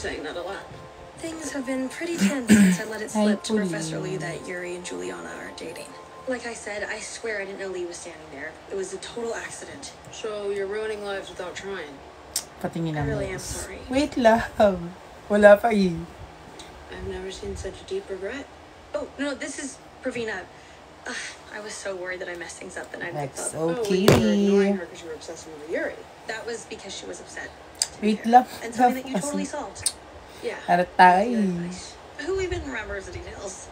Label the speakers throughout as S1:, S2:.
S1: saying that a lot.
S2: Things have been pretty tense since I let it slip to Professor Lee that Yuri and Juliana are dating. Like I said, I swear I didn't know Lee was standing there. It was a total accident.
S1: So you're ruining lives without trying.
S3: Patingin
S2: I
S3: ang
S2: really am
S3: nails.
S2: sorry.
S3: Wait lang. Wala pa eh.
S1: I've never seen such a deep regret.
S2: Oh, no, this is Pravina. I was so worried that I messed things up the night of the
S3: That's
S2: club.
S3: okay.
S1: Oh, you were ignoring her because you were obsessing over Yuri.
S2: That was because she was upset.
S3: Wait lang.
S2: And something that you totally solved.
S1: Yeah.
S3: Harap tayo.
S2: Who even remembers the details?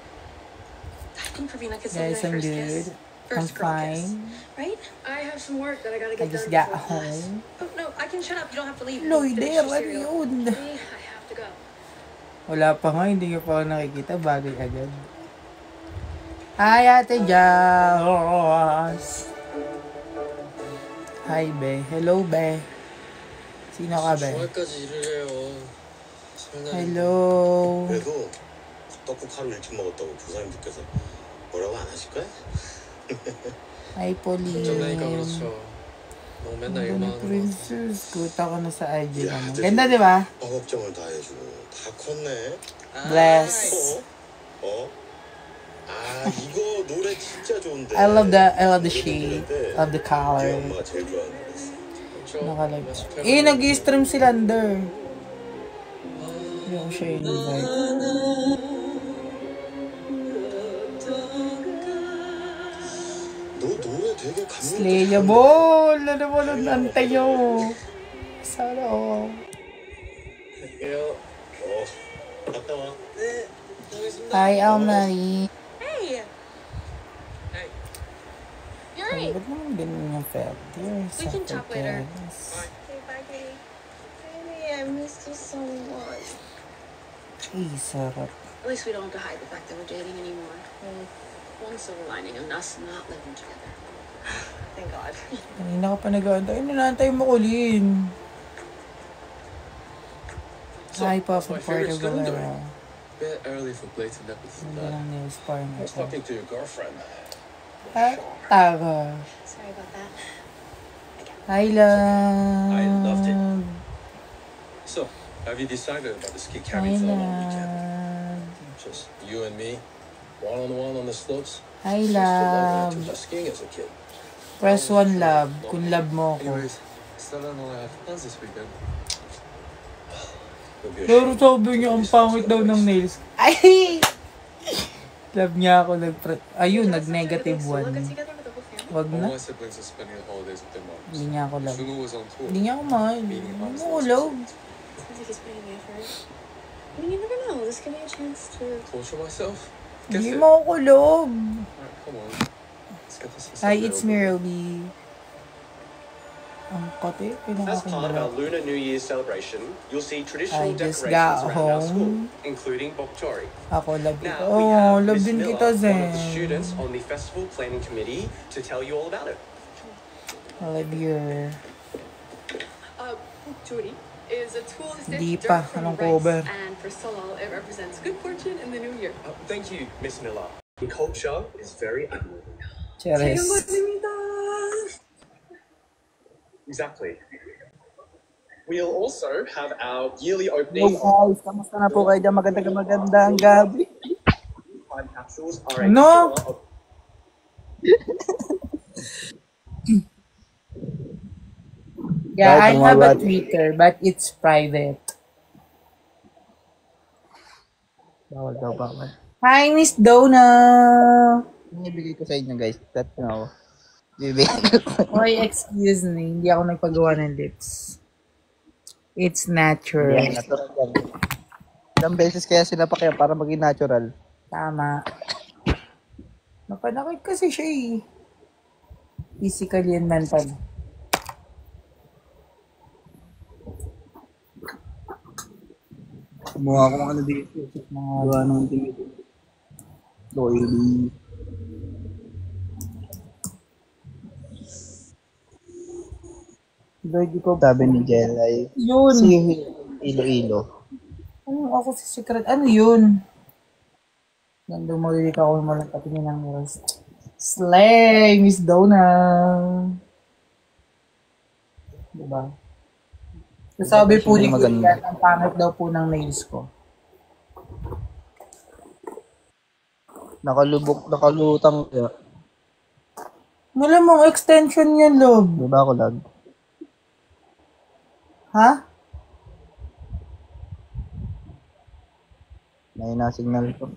S2: I think Pravina could say my
S3: Guys, I'm
S2: first
S3: good.
S2: kiss.
S3: I'm
S2: First girl kiss.
S3: fine.
S2: Right?
S1: I have some work that I gotta
S3: I
S1: get
S3: just
S1: done
S3: got
S1: before class.
S3: home.
S2: Oh, no, I can shut up. You don't have to leave.
S3: Lloyd,
S2: Finish
S3: there,
S2: your
S3: ano
S2: cereal.
S3: yun?
S1: Me, I have to go.
S3: Wala pa nga, hindi nyo pa ako nakikita. Bagay agad. Hi, Ate Jaws! Hi, Be. Hello, Be. Sino ka, Be?
S4: 주말까지 일을 해요.
S3: Hello.
S5: 그래도 떡국 하루 일찍 먹었다고 교사님들께서 뭐라고 안 하실 거야?
S3: Hi, Pauline.
S4: 걱정되니까 그렇죠. 너무 맨날
S3: Ganda
S4: 일만
S3: ni
S4: 하는 거.
S3: Princess. Kuta ko na sa IG
S5: 야,
S3: naman.
S5: 아들이
S3: Ganda, di ba?
S5: 걱정을 다 해주고 다 컸네.
S3: Bless.
S5: 이거 노래 진짜 좋은데.
S3: I love the shade of the
S5: 우리
S3: color.
S5: 엄마가 제일 좋아하는 노래였어.
S3: Nakalive. Eh, nag-stream si Lander. Yung siya yung invite.
S5: 너 노래 되게
S3: Slayable! Ano naman ang nantay nyo? Sana all.
S5: 갈게요. 갔다 와. 네.
S3: Hi, Almari.
S2: Hey!
S4: Hey.
S2: Yuri!
S3: Ba't naman ganun yung felt?
S2: We can talk later. Okay, bye, Katie. Baby, I missed you so much.
S3: Ay, sarap.
S1: At least we don't have to hide the fact that we're dating anymore. Well, one silver lining of us not living together.
S2: Thank God.
S3: Kanina ka pa nag-aantay. Nanaantay mo ko, Lynn. Hi, Papa Portobello.
S4: Bit early for blatant episodes.
S3: Ganda ng nails parang
S5: I was talking to your girlfriend.
S3: Taga.
S2: Sorry about that.
S3: Hi, love.
S5: I loved it. So, have you decided about the ski
S3: Hi,
S5: cabin for the long weekend?
S3: love.
S5: Just you and me, one-on-one on the slopes.
S3: Hi,
S5: Used to love
S3: love.
S5: when I took skiing as a kid.
S3: Press 1, love. Kung love mo ako.
S4: Anyways, Stella and I have plans this weekend.
S5: It'll be a
S3: Pero
S5: shame.
S3: sabi niya, ang pangit daw ng nails. Ay! Love niya ako. Ayun, nag-negative
S2: So we'll
S3: 1.
S2: get together with the whole family.
S3: Wag
S4: All
S3: na.
S4: my siblings are spending the holidays with their moms.
S3: Hindi niya ako love.
S4: Shunu was on tour.
S3: Hindi niya ako mahal.
S4: Meaning
S3: Hindi
S4: moms
S3: mo ako
S4: lost
S3: love.
S2: Sounds like he's putting the effort. I mean, you never know. This could be a chance to...
S4: Torture myself?
S3: Hindi
S4: Guess it.
S3: mo ako love.
S4: Alright, come on. Let's get this.
S3: Hi, it's me, Roby. Ang kate,
S6: As part of our
S3: pinakakinig.
S6: Lunar New Year celebration, you'll see traditional
S3: I just
S6: decorations
S3: got
S6: around our school,
S3: home.
S6: including Bokchori.
S3: Ako, love kita.
S6: Now, we
S3: Oh,
S6: have
S3: love
S6: Miss
S3: din
S6: Miller,
S3: kita,
S6: one of the
S3: Zen.
S6: students on the festival planning committee, to tell you all about it.
S3: I love your...
S1: Bokchori is a tool to
S3: Di
S1: stitch
S3: pa.
S1: dirt from
S3: Anong
S1: rice,
S3: cover?
S1: and for Solal, it represents good fortune in the new year.
S6: Thank you, Miss Miller. The culture is very admirable.
S3: Cheres.
S6: Exactly. We'll also have our yearly
S3: Hello
S6: opening of
S3: guys, kamusta na po kayo dyan? Magandang gabi.
S6: time capsules are a
S3: No.
S6: pillar of
S3: Yeah, I
S7: Right,
S3: have a
S7: right.
S3: Twitter, but it's private.
S7: Bawal daw, bawal.
S3: Hi, Miss Donna!
S7: Yung ibigay ko sa inyo guys, that now. Bibigay ko.
S3: Oy, excuse me, hindi ako nagpagawa ng lips. It's natural.
S7: Yan, natural yan. Ilang beses kaya sila pa kaya para maging natural.
S3: Tama. Napanakit kasi siya eh. Physically and mentally.
S7: Kumuha ko mga dito. Mga gawa ng dito. Loyally.
S3: Lord, ikaw.
S7: Sabi ni Jel ay
S3: Yun.
S7: si Iloilo.
S3: Ano ako si Secret? Ano yun? Nandun mo rin ako malang patingin ng nails. Slay, Miss Donna. Diba? Sabi po ni
S7: Hindi
S3: Kuya,
S7: maganda.
S3: ang pangit daw po ng nails ko.
S7: Nakalutang kaya.
S3: Malamang extension yan, love.
S7: Di ba ako lag?
S3: Ha?
S7: May na signal ko.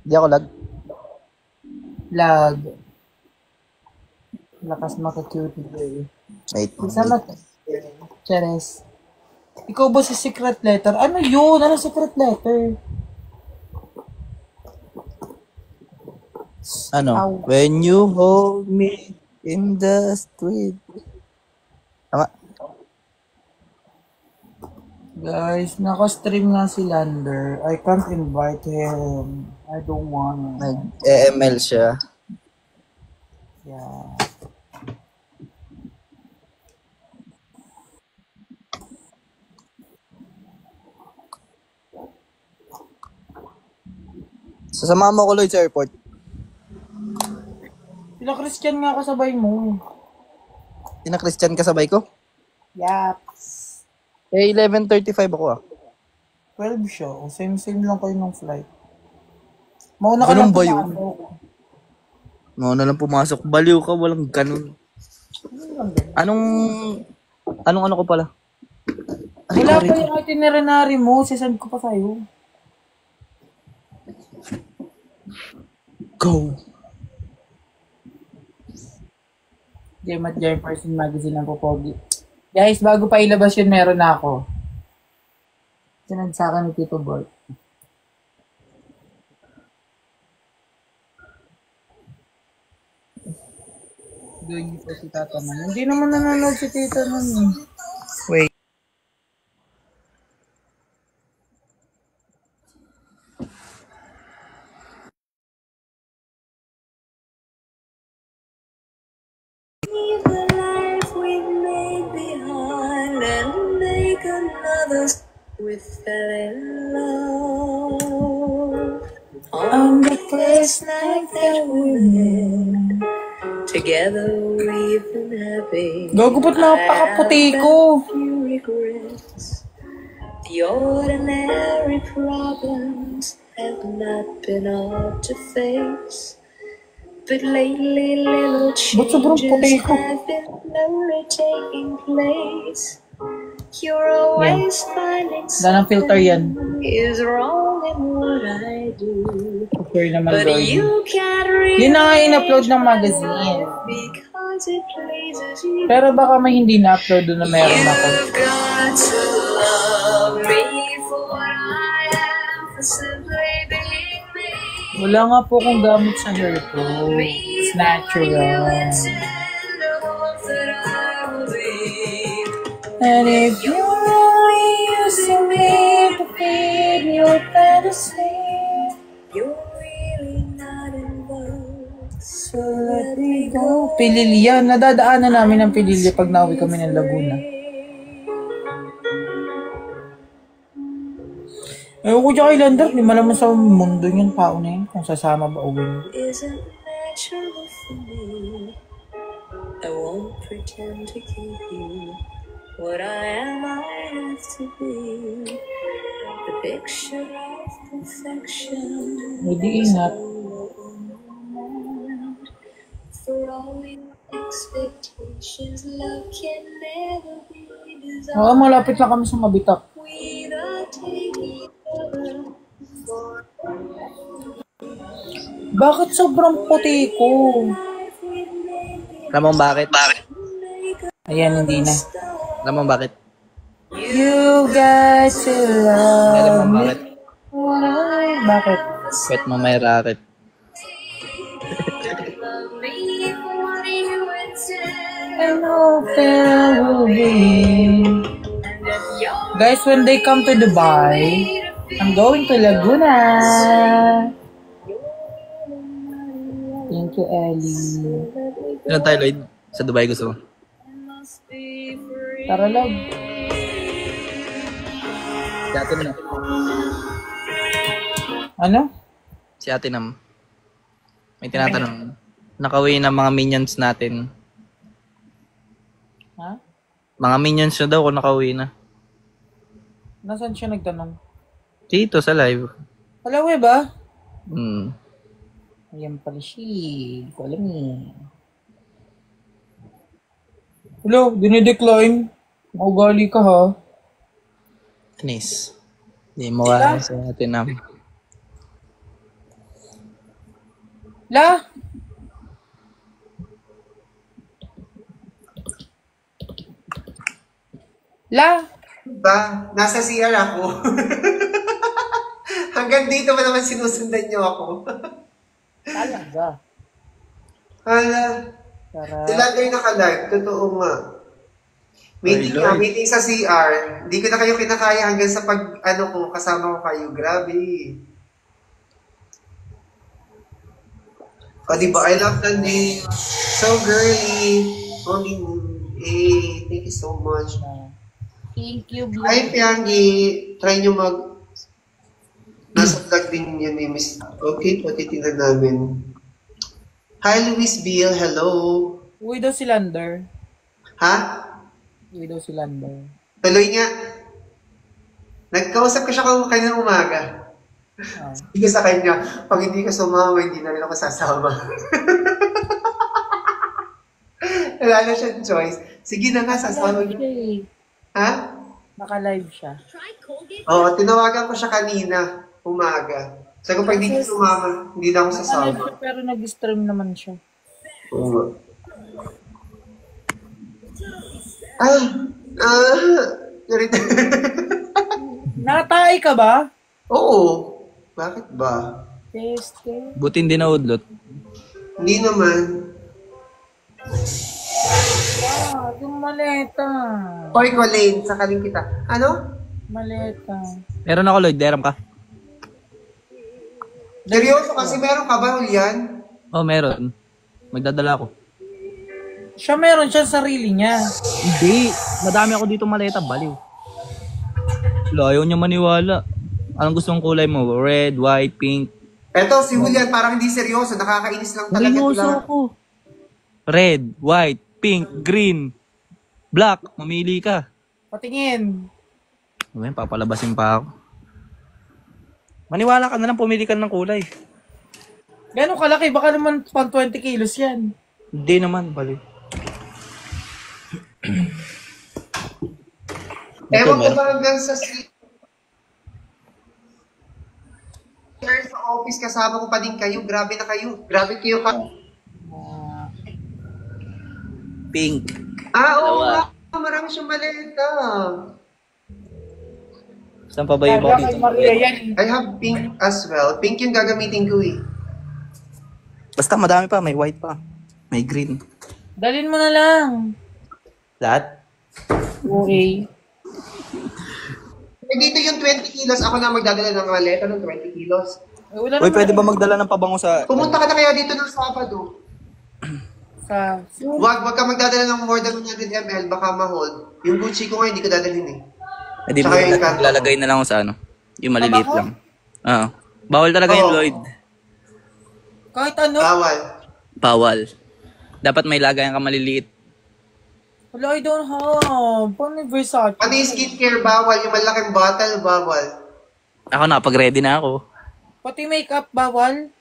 S7: Di ako lag.
S3: Lag. Lakas maka-cutie girl.
S7: Wait.
S3: Isa Cheres. Ikaw ba si secret letter? Ano yun? Ano secret letter?
S7: Ano?
S3: Ow.
S7: When you hold me in the street. Tama.
S3: Guys, naka-stream nga si Lander. I can't invite him. I don't wanna.
S7: Nag-EML siya.
S3: Yeah.
S7: Sasama mo ko Lloyd sa airport.
S3: Sila Christian nga kasabay mo.
S7: Tina-Christian kasabay ko?
S3: Yaps.
S7: Eh, 11:35 ako ah.
S3: 12 siya. O same lang kayo ng flight. Mauna ka
S7: Ganun
S3: lang
S7: ba yun?
S3: pumasok.
S7: Mauna lang pumasok. Baliw ka, walang ganun. Anong ano ko pala?
S3: Wala pa yung itinerary mo. Sisend ko pa sa'yo.
S7: Go!
S3: Gem at Gem Person Magazine ng Popogi. Guys, bago pa ilabas yun, meron na ako. Sinad sa akin ni Tito Boy. Doon po si Tata man. Hindi naman nanonood si Tita nun.
S7: Wait.
S2: The life we made behind and make another. We fell in love on the first night that we met. Together we've been happy.
S3: Gago, ba't napakaputi ko?
S2: Few regrets. The ordinary problems have not been hard to face. But lately little
S3: Ba't sobrang puti
S2: changes
S3: ko?
S2: have been slowly taking place. You're always finding
S3: Wala ng filter yan.
S2: something is wrong in what I do.
S3: Sure naman,
S2: But
S3: Lord.
S2: you can't really
S3: Yun na nga in-upload ng magazine.
S2: because it pleases you.
S3: Pero baka may hindi na-upload doon na meron ako.
S2: You've got to love me for what I am, for simply being me.
S3: Wala nga po akong gamit sa hair ko. It's natural. And if you're only using me to feed your fantasy,
S2: You're really not involved.
S3: so let me go. Pililya. Nadadaanan namin ang Pililya pag nauwi kami ng Laguna. Ewan ko dyan kay Lander. Di malaman sa mundo niyan tao na yun. Kung sasama ba uwi niyo.
S2: Isn't natural for me. I won't pretend to keep you. What I am, I have to be. The picture of perfection.
S3: Hindi ingat.
S2: For all your expectations, love can never be designed.
S3: Oo, malapit lang kami sa Mabitak.
S2: Without taking over.
S3: Bakit sobrang puti ko?
S7: Ramon, bakit?
S3: Ayan, hindi na.
S7: Ramon, bakit?
S3: You got to
S7: Ramon,
S3: love me.
S7: bakit?
S3: Bakit?
S7: Wait mo may racket.
S3: I hope there will be. Guys, when they come to Dubai, I'm going to Laguna. Thank you, Ellie.
S7: Ilan tayo, Lloyd? Sa Dubai gusto mo?
S3: Tara, love.
S7: Si Ate Nam.
S3: Ano?
S7: Si Ate Nam. May tinatanong. Nakauwi ng mga minions natin.
S3: Ha?
S7: Mga minions na daw kung nakauwi na.
S3: Nasaan siya nagtanong?
S7: Dito sa live.
S3: Palawe ba? Ayan pala siya. Hindi ko alam eh. Hello, dinidecline. Maugali ka ha.
S7: Anis. Hindi mo wala sa atin namin.
S3: La! La!
S8: Ba? Nasa CR ako. Hanggang dito ba naman sinusundan niyo ako?
S3: Talaga.
S8: Hala.
S3: Tara.
S8: Sila kayo naka-live. Totoo nga. Meeting nga, meeting sa CR. Hindi ko na kayo kinakaya hanggang sa kasama ko kayo. Grabe. O diba, I love the name. So girly. Only hey, thank you so much.
S3: Thank you, Blue.
S8: Hi, Piangi. Try nyo nasa vlog din yun ni Miss. Okay, patitingnan namin. Hi, Luis Bill. Hello.
S3: Uwi daw si Lander.
S8: Ha?
S3: Uwi daw si Lander.
S8: Tuloy nga. Nagkausap ko siya kanina umaga. Hindi ko sa kanya, pag hindi ka sumama, hindi na rin ako sasama. Wala na siyang choice. Sige na nga, sasama niya. Ha?
S3: Naka-live siya.
S8: Oo, tinawagan ko siya kanina, umaga. Sabi ko, pag hindi ka sumama, hindi na ako sasama.
S3: Naka-live siya, pero nag-stream naman siya.
S8: Oo.
S3: Nakatay ka ba?
S8: Oo. Bakit ba?
S3: Teste.
S7: Buti hindi na udlot.
S8: Hindi naman.
S3: Yung maleta.
S8: Oy, Colleen, sakaling kita. Ano?
S3: Maleta.
S7: Meron ako, Lloyd. Deram ka.
S8: Seryoso kasi meron ka ba, Julian?
S7: Oh, meron. Magdadala ako.
S3: Siya meron siya sarili niya.
S7: Hindi. Madami ako dito maleta. Baliw. Ayaw niya maniwala. Anong gusto mong kulay mo? Red, white, pink?
S8: Eto, si Julian parang hindi seryoso. Nakakainis lang talaga.
S7: Seryoso ako. Red, white, pink, green, black. Mamili ka.
S3: Patingin.
S7: Ngayon, papalabasin pa ako. Maniwala ka na lang, pumili ka ng kulay.
S3: Gano'ng kalaki? Baka naman pang 20 kilos yan.
S7: Hindi naman, baliw.
S8: Ewan ko ba hanggang sa office kasama ko pa din kayo. Grabe na kayo. Grabe kayo ka.
S7: Pink.
S8: Oo nga. Marami siyang maleta.
S7: Saan pa ba yung mga dito?
S8: I have pink as well. Pink yung gagamitin ko eh.
S7: Basta madami pa. May white pa. May green.
S3: Dalhin mo na lang.
S7: Lahat?
S3: Okay.
S8: Eh, dito yung 20 kilos. Ako na magdadala ng maleta ng 20 kilos.
S7: Uy, pwede ba magdala ng pabango sa...
S8: Pumunta ka na kaya dito ng Sabado. Wag ka magdadala ng more than 100 ml. Baka ma-hold. Yung Gucci ko nga hindi ko dadalhin eh.
S7: Eh, di ba lalagay na lang ako sa ano? Yung maliliit lang. Bawal talaga yung Lloyd.
S3: Kahit ano?
S8: Bawal.
S7: Dapat may lagayan ka maliliit.
S3: Wala, I don't have. Paano yung Versace?
S8: Ano yung skincare? Bawal. Yung malaking bottle, bawal.
S7: Ako nakapag-ready na ako.
S3: Pati makeup, bawal?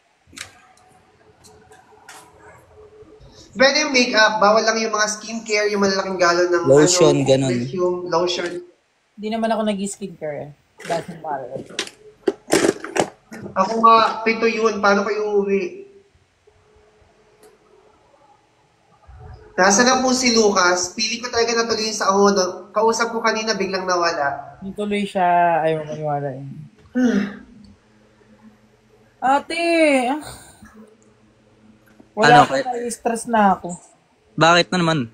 S8: Pwede yung makeup. Bawal lang yung mga skincare, yung malaking galon ng
S7: lotion, ganun.
S8: Perfume, lotion.
S3: Hindi naman ako nag-skincare eh. Dahil mahal.
S8: Ako nga, pito yun. Paano kayo uuwi? Nasa na po si Lucas. Pili ko talaga natuloy sa ahono. Kausap ko kanina, biglang nawala.
S3: Hindi tuloy siya. Ayaw maniwala eh. Ate! Wala ko na, stress na ako.
S7: Bakit na naman?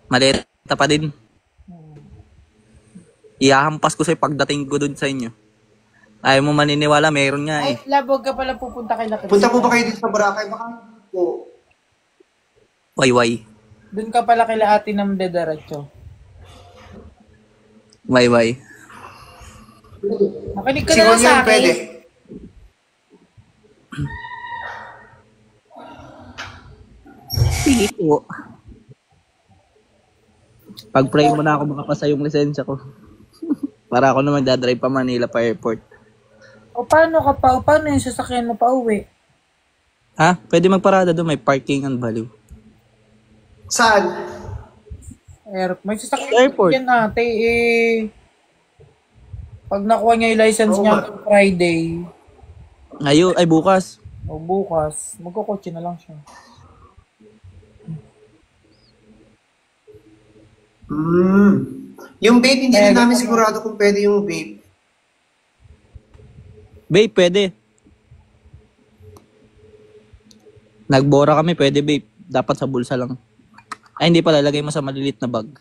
S7: Maleta pa din. Iyahampas ko sa'yo pagdating ko dun sa inyo. Ayaw mo maniniwala, meron nga eh.
S3: Ay, labog ka pala pupunta kay Lakis.
S8: Punta po ba kayo dito sa Boracay? Baka po.
S7: Wayway.
S3: Doon ka pala kay ate ng dederecho.
S7: Wayway.
S3: Makinig ka na lang sa akin.
S8: Pwede.
S7: Sige po. Pag-pray mo na ako makapasa yung lisensya ko. Para ako na magdadrive pa Manila pa airport.
S3: O paano ka pa? O paano yung sasakyan mo pa uwi?
S7: Ha? Pwede magparada doon, may parking and value.
S8: Saan?
S3: May sasakyan
S7: Airport.
S3: yan ate eh. Pag nakuha niya yung license
S8: Oo
S3: niya
S8: nga.
S3: hanggang Friday,
S7: Ay bukas.
S3: o bukas, magkukotse na lang siya.
S8: Yung vape, hindi
S3: Kaya
S8: rin namin
S3: ganun.
S8: sigurado kung pwede yung vape.
S7: Babe, pwede. Nagbora kami, pwede babe. Dapat sa bulsa lang. Ay, hindi pala. Lagay mo sa malilit na bag.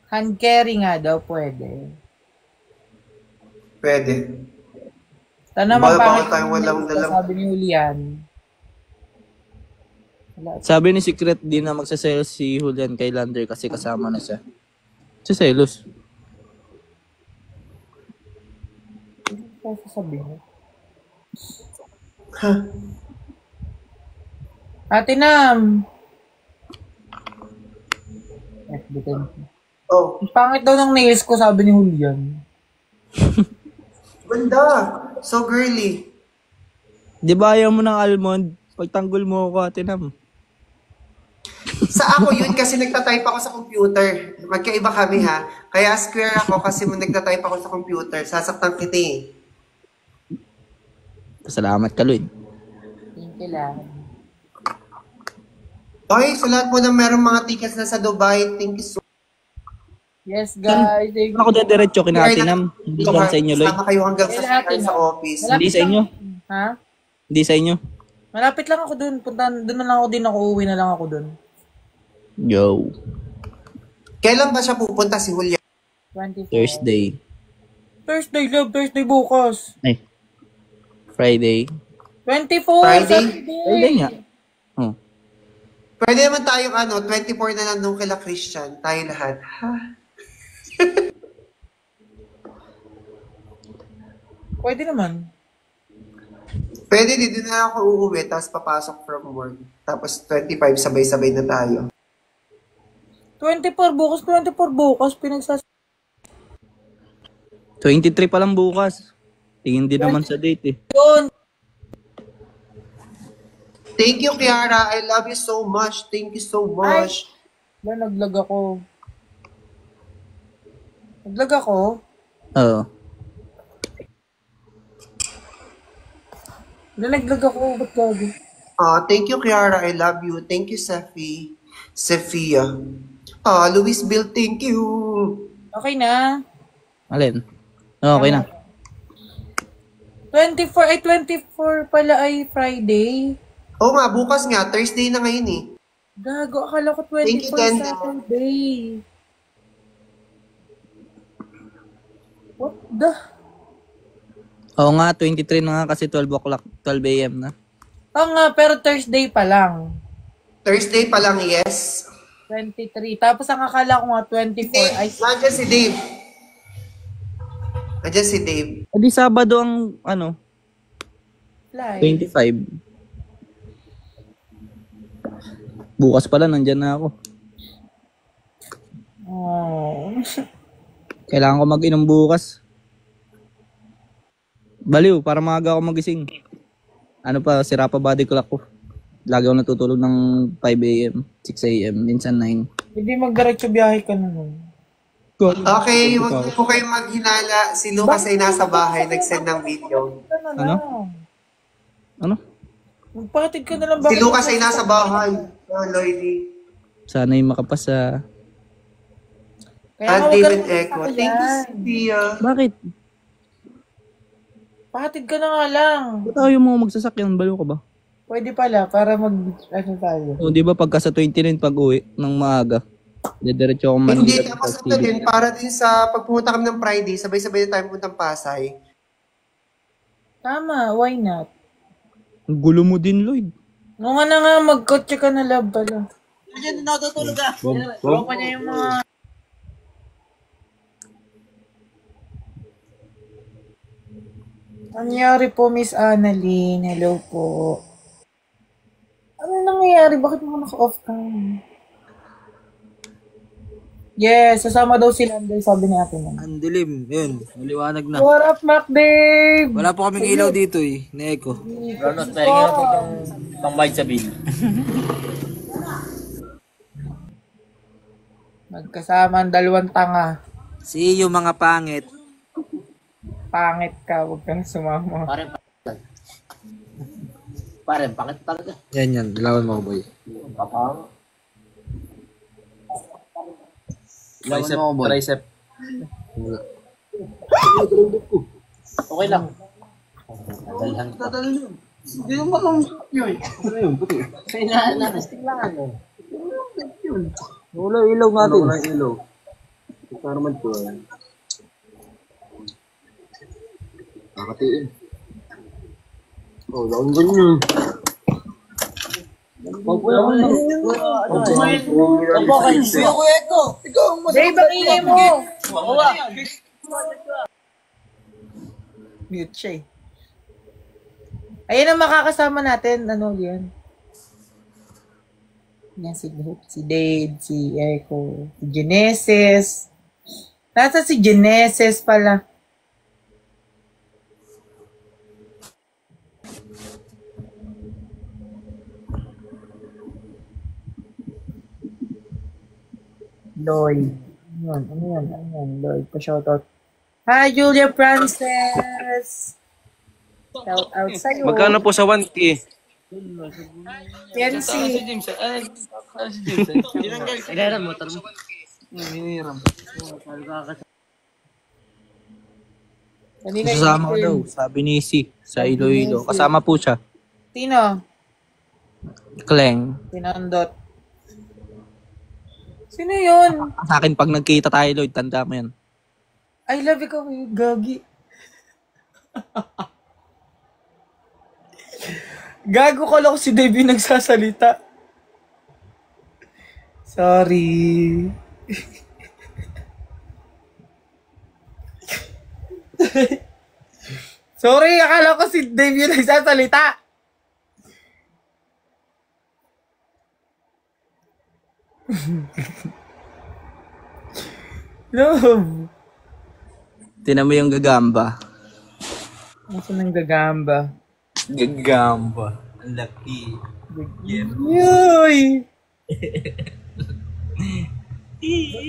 S3: Hand carry nga daw, pwede.
S8: Pwede.
S3: Sana
S8: Baka
S3: mapangit
S8: tayo
S3: yung
S8: walang
S3: lista,
S8: dalang-
S3: sabi ni Julian. Wala.
S7: Sabi ni Secret, di na magsasale si Julian kay Lander kasi kasama na siya. Si Celos.
S3: Ano pa sasabihin?
S8: Ha?
S3: Ate Nam! Bitin.
S8: Oh,
S3: Ang pangit daw ng nails ko, sabi ni Julian.
S8: ganda. So girly.
S7: Di ba ayaw mo ng almond? Pagtanggol mo ako, Ate Nam.
S8: Sa ako yun kasi nagtatype ako sa computer. Magkaiba kami ha. Kaya square ako kasi nagtatype ako sa computer. Sasaktan kita eh.
S7: Salamat ka, Lloyd.
S3: Thank you lang.
S8: Okay, sa lahat po na meron mga tickets na sa Dubai, thank you so
S3: Yes, guys. Thank
S7: Ako dediretso kina Ate Nam. Hindi lang sa inyo, Lloyd.
S8: Sama kayo hanggang sa,
S3: Kaya natin,
S8: sa office.
S3: Malapit
S7: Hindi sa inyo.
S3: Ha?
S7: Hindi sa inyo.
S3: Malapit lang ako dun. Doon na lang ako din ako. Uwi na lang ako dun.
S7: Yo.
S8: Kailan ba siya pupunta si Julia?
S3: 24.
S7: Thursday.
S3: Thursday, love. Thursday bukas.
S7: Ay. Friday.
S3: 24.
S8: Friday?
S7: Friday nga. Oh.
S8: Pwede naman tayong 24 na lang nung kila Christian. Tayo lahat. Ha?
S3: Pwede naman.
S8: Pwede, dito na ako uuwi, tapos papasok from work. Tapos 25, sabay-sabay na tayo.
S3: 24 bukas.
S7: 23 pa lang bukas. Tingin din naman sa date eh.
S3: Yun.
S8: Thank you, Kiara. I love you so much. Thank you so much.
S3: Naglag ako. Naglag ako?
S7: Oo.
S3: Naglag ako. Ba't gago?
S8: Thank you, Kiara. I love you. Thank you, Sophia. Luis Bill, thank you.
S3: Okay na.
S7: Alin? Okay na.
S3: 24 pala ay Friday.
S8: Oo nga, bukas nga. Thursday na ngayon eh.
S3: Gago, akala ko
S8: Thank you,
S3: 24
S8: Tanda.
S3: Saturday. What the?
S7: Oo nga, 23 na nga kasi 12 o'clock, 12 a.m. na.
S3: Oo nga, pero Thursday pa lang.
S8: Thursday pa lang, yes.
S3: 23. Tapos ang akala ko nga 24 ay
S8: Nandiyan si Dave. Nandiyan si Dave.
S7: E di Sabado ang,
S3: fly.
S7: 25. Bukas pala, nandyan na ako.
S3: Oh.
S7: Kailangan ko mag-inom bukas. Baliw, para maaga ako magising. Sira pa body clock ko. Lagi ako natutulog ng 5 a.m., 6 a.m., minsan 9.
S3: Hindi mag-diretso biyahe ka na nun.
S8: Okay, huwag po kayo maghinala. Si Lucas ay nasa bahay, nag-send ng video.
S7: Ano?
S3: Magpatid ka na lang.
S8: Si Lucas ay nasa bahay. Lloydie.
S7: Sana'y makapasa.
S8: And
S3: huwag ka
S8: David
S3: na
S8: Echo.
S3: magpatid
S8: Thank you,
S3: yan.
S8: Sophia.
S7: Bakit?
S3: Patid ka na nga lang.
S7: Ba't ayaw mo magsasakyan? Baliw ka ba?
S3: Pwede pala, para tayo.
S7: O, di ba pagka sa 29 pag-uwi ng maaga, diretso akong Manila.
S8: Hindi, tapos ito din, para din sa pagpumunta kami ng Friday, sabay-sabay na tayo puntang Pasay.
S3: Tama, why not?
S7: Ang gulo mo din, Lloyd.
S3: Nung nga na nga, mag-kotse ka na lab pala. Diyan na natutulog ah. Huwag pa niya yung mga... Nangyari po, Miss Annalyn. Hello po. Ano nangyayari? Bakit mga naka-off ka? Yes, sasama daw si Landay, sabi ni ate mo.
S7: Ang dilim. Yun. Maliwanag na.
S3: What up, Mac Dave?
S7: Wala po kaming ilaw dito eh. Ni Echo.
S9: Ronos, pwede nga po itong pangbayad sa bill.
S3: Magkasama ang dalawang tanga.
S7: See you mga pangit.
S3: Pangit ka, huwag kang sumama.
S9: Pare, bakit talaga?
S7: Yan. Dilawan mo, boy.
S9: Papang.
S7: Tricep.
S9: Okay lang. Dadalhan. Hindi mo malungkot yun. Ano yun? Buti. Kaya nakastiglaan mo.
S7: Wala ilaw natin.
S9: Wala ilaw. Ito naman po. Nakatiin. Oh, laon ganyan.
S3: Dave, ang ingay mo! Mute siya eh. Ayun ang makakasama natin. Ano yan? Yan si Dave, si Echo, si Genesis. Nasa si Genesis pala. Lloyd. Ano yan? Lloyd, pa-shoutout. Hi, Julia Frances! Shout out sa'yo.
S10: Magkano po sa 1K?
S3: Yan si...
S9: Ilaram mo, tara mo.
S7: Kasama daw. Sabi ni Si. Sa Iloilo. Kasama po siya.
S3: Sino?
S7: Kleng.
S3: Pinandot. Sino yun?
S7: Sa akin pag nagkita tayo, Lloyd, tanda mo yan.
S3: I love ikaw, gagi. Gago ko lang si Dave yung nagsasalita. Sorry. Sorry, akala ko si Dave yung nagsasalita. Love.
S7: Tinan mo yung gagamba.
S3: Nasaan ang gagamba?
S7: Gagamba. Ang laki.
S3: Yoy!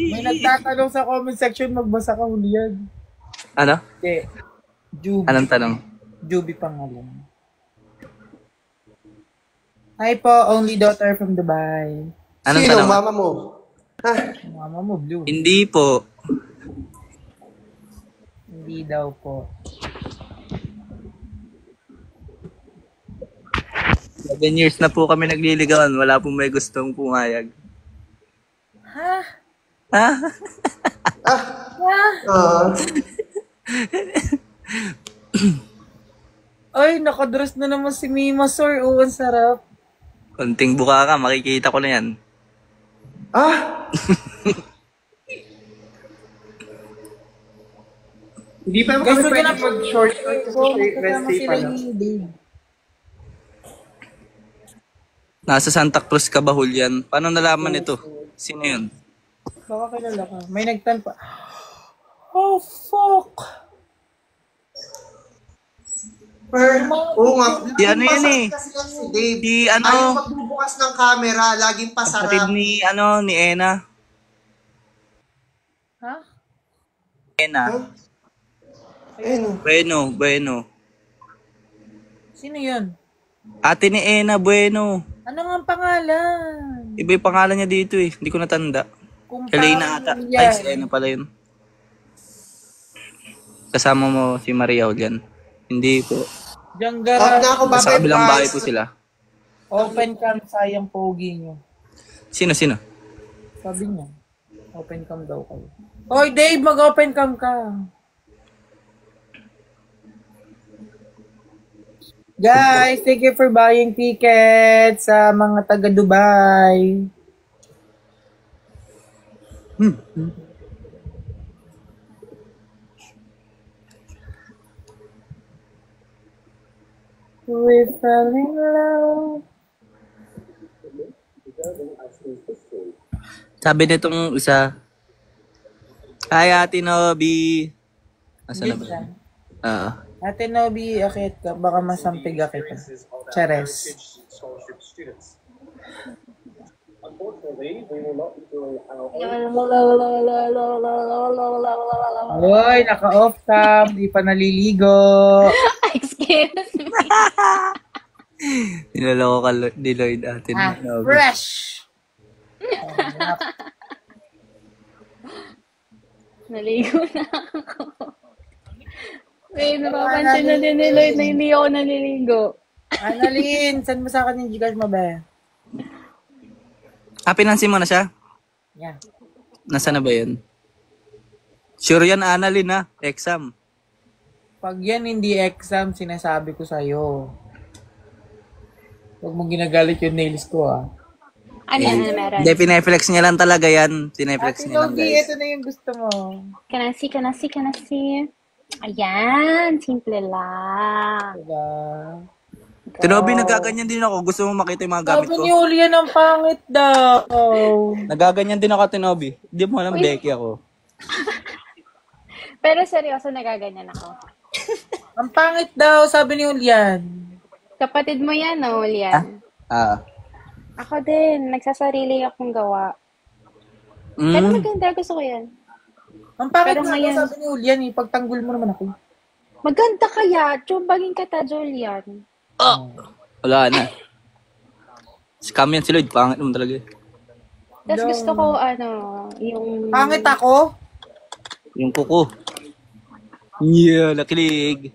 S3: May nagtatanong sa comment section, magbasa ka huli yan.
S7: Ano?
S3: Okay. Juby.
S7: Anong tanong?
S3: Juby pangalan. Hi po, only daughter from Dubai.
S7: Anong
S8: Sino,
S7: tanong?
S8: mama mo? Ha?
S3: Mama mo, blue.
S7: Hindi po.
S3: Hindi daw po.
S7: 7 years na po kami nagliligawan. Wala pong may gustong pumayag.
S3: Ha?
S7: Ha?
S3: Ay, nakadress na naman si Mima, sir. Oo, ang sarap.
S7: Konting buka ka, makikita ko na yan.
S8: Hindi pa
S3: Guys,
S8: kami
S3: huwag
S8: pwede
S3: na
S8: mag-short
S3: kasama sila ni Dave.
S7: Nasa Santa Cruz, Cabahul yan. Paano nalaman ito? Sino yun?
S3: Baka kilala ka. May nagtanpa. Oh, fuck!
S8: Oo nga.
S7: Di ano yan eh.
S8: Kasi si Dave.
S7: Di ano,
S8: Ayaw magbubukas ng camera, laging
S7: kapatid
S8: pasarap.
S7: ni Ena.
S3: Ha?
S7: Ena.
S8: Ayun.
S7: Bueno.
S3: Sino yun?
S7: Ate ni Ena, Bueno.
S3: Ano nga ang pangalan?
S7: Iba yung pangalan niya dito eh. Hindi ko natanda. Elena ata. Ay, si Ena pala yun. Kasama mo si Maria Julian. Hindi po.
S3: Diyan
S8: Off na ako,
S7: Sa
S8: babay
S7: kabilang bahay
S8: guys.
S7: po sila.
S3: Open cam, sayang pogi nyo.
S7: Sino?
S3: Sabi niya. Open cam daw kayo. Hoy, Dave, mag-open cam ka. Guys, thank you for buying tickets sa mga taga Dubai. We fell in love.
S7: Sabi nitong isa, Hi, Ate Nobi. Asan na ba? Oo.
S3: Ate Nobi, akit ka. Baka masampig akit ka. Chares.
S6: Unfortunately, we will not be doing our
S3: Uy, naka-off cam. Di pa naliligo.
S2: Excuse me.
S7: Niloloko ka ni Lloyd, Ate Nobi.
S3: Fresh!
S2: Naligo na ako. Wait, napapansin na din ni Lloyd na hindi ako naliligo.
S3: Annalyn, saan mo sa akin yung Gcash mo ba?
S7: Pinansin mo na siya?
S3: Yeah.
S7: Nasaan na ba yun? Sure yan, Annalyn ha? Exam.
S3: Pag yan hindi exam, sinasabi ko sa'yo. Huwag mong ginagalit yung nails ko
S2: Ano meron?
S7: Hindi, pineflex niya lang talaga yan. Pineflex
S3: Ate
S7: niya lang,
S3: Nobi,
S7: guys.
S3: ito na yung gusto mo.
S2: Can I see? Ayan, simple lang.
S3: Diba?
S7: Tinobi, nagaganyan din ako. Gusto mo makita yung mga gamit
S3: Sabi
S7: ko?
S3: ni Julian ang pangit daw.
S7: Nagaganyan din ako, Tinobi. Hindi mo alam, Becky ako.
S2: Pero seryoso, nagaganyan ako.
S3: Ang pangit daw, sabi ni Julian.
S2: Kapatid mo yan, no, Julian? Ako din, nagsasarili akong gawa. Pero maganda, gusto ko yan.
S3: Ang pangit
S2: Pero
S3: na
S2: ngayon,
S3: sabi ni Julian pagtanggol mo naman ako.
S2: maganda kaya, chumbagin ka ta, Julian.
S7: Wala na. Scam yan si Lloyd. Pangit naman talaga.
S2: Tapos gusto ko, yung...
S3: Pangit ako?
S7: Yung kuko. Yeah, nakilig.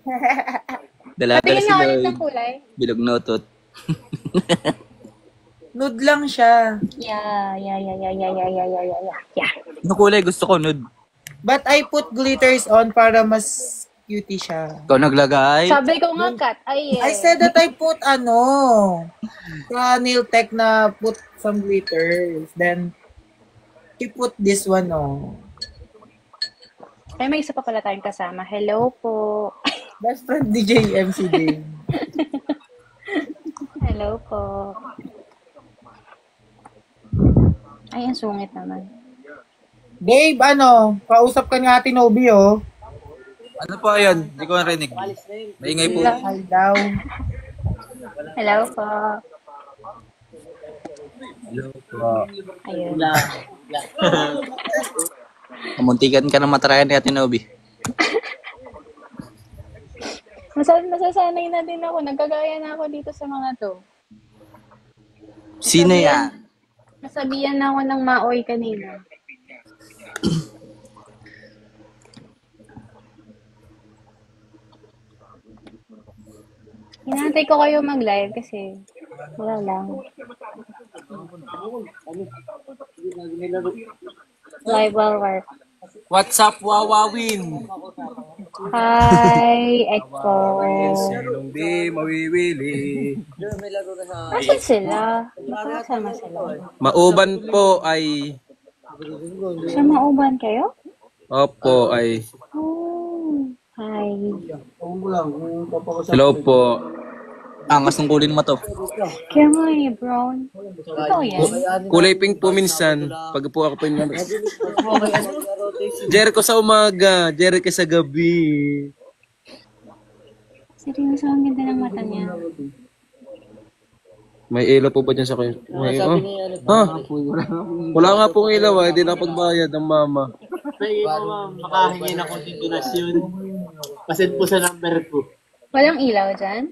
S7: Dalaga
S2: Patingin
S7: si
S2: nga ulit
S7: Lloyd.
S2: ng kulay.
S7: Bilog notot.
S3: Nude lang siya.
S2: Yeah.
S7: Ano kulay? Gusto ko nude.
S3: But I put glitters on para mas cutie siya.
S7: Ikaw naglagay?
S2: Sabi ko nga, Kat.
S3: I said that I put sa nail tech na put some glitters. Then, he put this one,
S2: Ay, may isa pa pala tayong kasama. Hello po.
S3: Best friend DJ MC din.
S2: Hello po. Ay, ang sungit naman.
S3: Babe, kausap ka ni Ate Nobi,
S7: Ano po yun? Hindi ko narinig. Maingay po.
S3: Hi daw.
S2: Hello po.
S7: Hello po.
S2: Ayun.
S7: Kamuntikan ka na matarayan ni Ate Nobi.
S2: Masasanay na din ako. Nagkagaya na ako dito sa mga to.
S7: Sino yan?
S2: Nasabihan na ako ng maoy kanina. Hinahantay ko kayo mag-live kasi wala lang. Live while work.
S7: What's up, Wawawin?
S2: Hi, Echo.
S7: Lumbi, mawiwili.
S2: Nasaan sila? Nakasama sila.
S7: Mauban po ay...
S2: Sa mauban kayo?
S7: Opo ay...
S2: Oh, hi.
S7: Hello po. Angas ng kulin mo to.
S2: Kaya nga brown. Ito yan.
S7: Kulay pink po minsan. Pag po ako po yung Jericho sa umaga, Jericho sa gabi.
S2: Seryoso, ang ganda ng mata niya.
S7: May ilaw po ba dyan sa kayo? Wala nga pong ilaw hindi na pagbayad ng mama.
S9: Pwede ko makahingi na konting donasyon. Pasend po sa number ko.
S2: Walang ilaw dyan?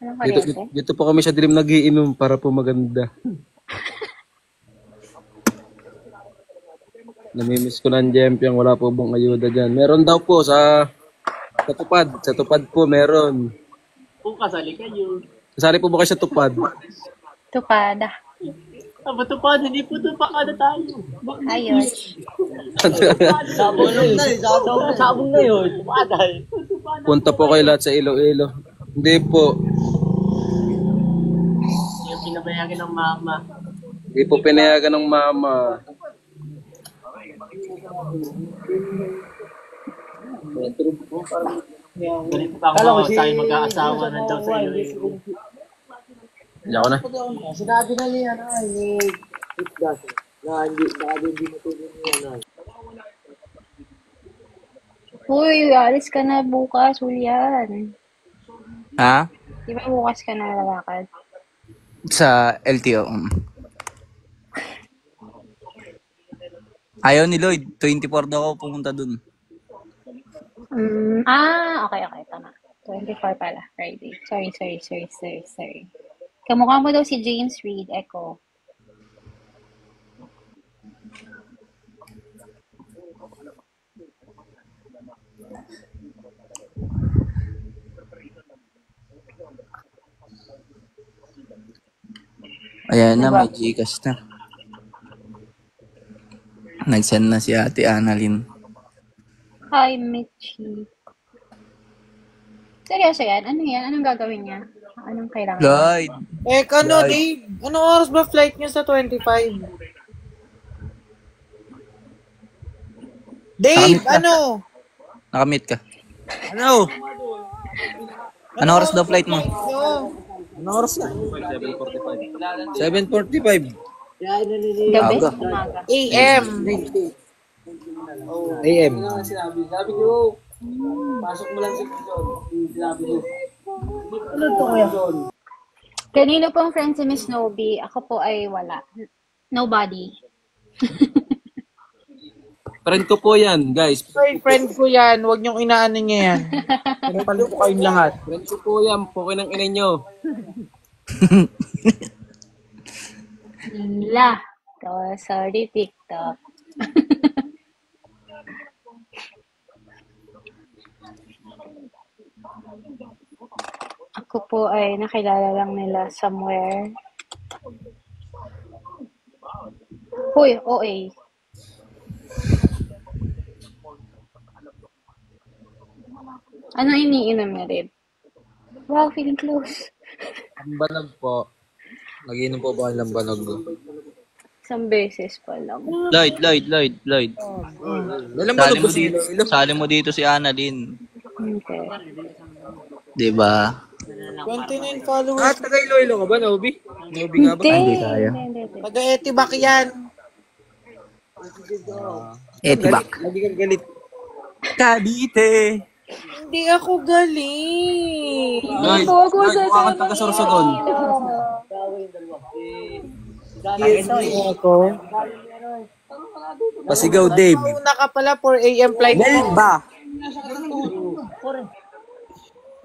S2: Walang kuryente?
S7: Dito po kami sa dilim nagiinom para po maganda. Namimiss ko ng Jempiang, wala po bang ayuda dyan. Meron daw po sa tupad. Sa tupad po meron.
S9: Kung kasali kayo.
S7: Kasali po ba kayo sa tupad?
S2: Tupada.
S9: Tupad, hindi po tupakada tayo.
S2: Ayos.
S9: Sabong na yun. Tupaday.
S7: Punta po kayo lahat sa Iloilo. Hindi po.
S9: Yung pinabayagan ng mama.
S7: Hindi po pinayagan ng mama.
S9: Ganito pa ako sa mag-aasawa na daw sa iyo.
S7: Hindi ako na.
S9: Sinabi na niya na hindi matulog niya na.
S10: Uy, alis ka na bukas, Julian.
S7: Ha?
S10: Di ba bukas ka na lalakad?
S7: Sa LTO. Ayaw ni Lloyd. 24 daw ako pumunta dun.
S10: Okay, tama. 24 pala, Friday. Sorry. Kamukha mo daw si James Reid, Echo.
S7: Ayan na,
S10: Diba?
S7: may Gcash na. Nag-send na si Ate Annalyn.
S10: Hi, Mitchie. Seryoso yan? Ano yan? Anong gagawin niya? Anong kailangan niya?
S7: Lloyd!
S3: Dave? Anong oras ba flight niyo sa 25? Dave,
S7: Nakamit ka.
S3: ano?
S7: Nakamit ka. Ano? Ano oras daw flight mo?
S3: Ano oras na?
S7: 7:45.
S10: Gabi?
S7: Aga.
S10: Umaga.
S3: AM. AM.
S9: Sabi ko, pasok mo lang si John. Sabi ko. Ano to kaya?
S10: Kanino pong friend si Miss Noby? Ako po ay wala. Nobody.
S9: Friend ko po yan, guys.
S3: Ay, friend ko yan. Huwag niyong inaano niya yan. Pinapalo ko kayong lahat.
S9: Friend ko po yan. Pukin ng ina nyo.
S10: La. Sorry, TikTok. Ako po ay nakilala lang nila somewhere. Hoy, OA. Ano iniinom niya, Rib? Wow, feeling close.
S9: Lambanog po. Nag-inom po ba ang lambanog?
S10: Isang beses pa lang.
S7: Lloyd.
S9: Lambanog po si
S7: Sali mo dito si Annalyn.
S10: Okay.
S7: Diba?
S3: 29 followers.
S9: taga Iloilo ka ba, Nobi? Nobi nga ba?
S7: Hindi kaya.
S10: Hindi.
S3: Taga-Etibac yan.
S7: Etibac.
S9: Lagi kang galit.
S7: Cavite.
S3: Hindi ako galing.
S9: Lloyd, mukha kang taga Sorsogon.
S3: Ako.
S9: Pasigaw, Dave.
S3: Una ka pala 4 AM flight mo.
S9: ba?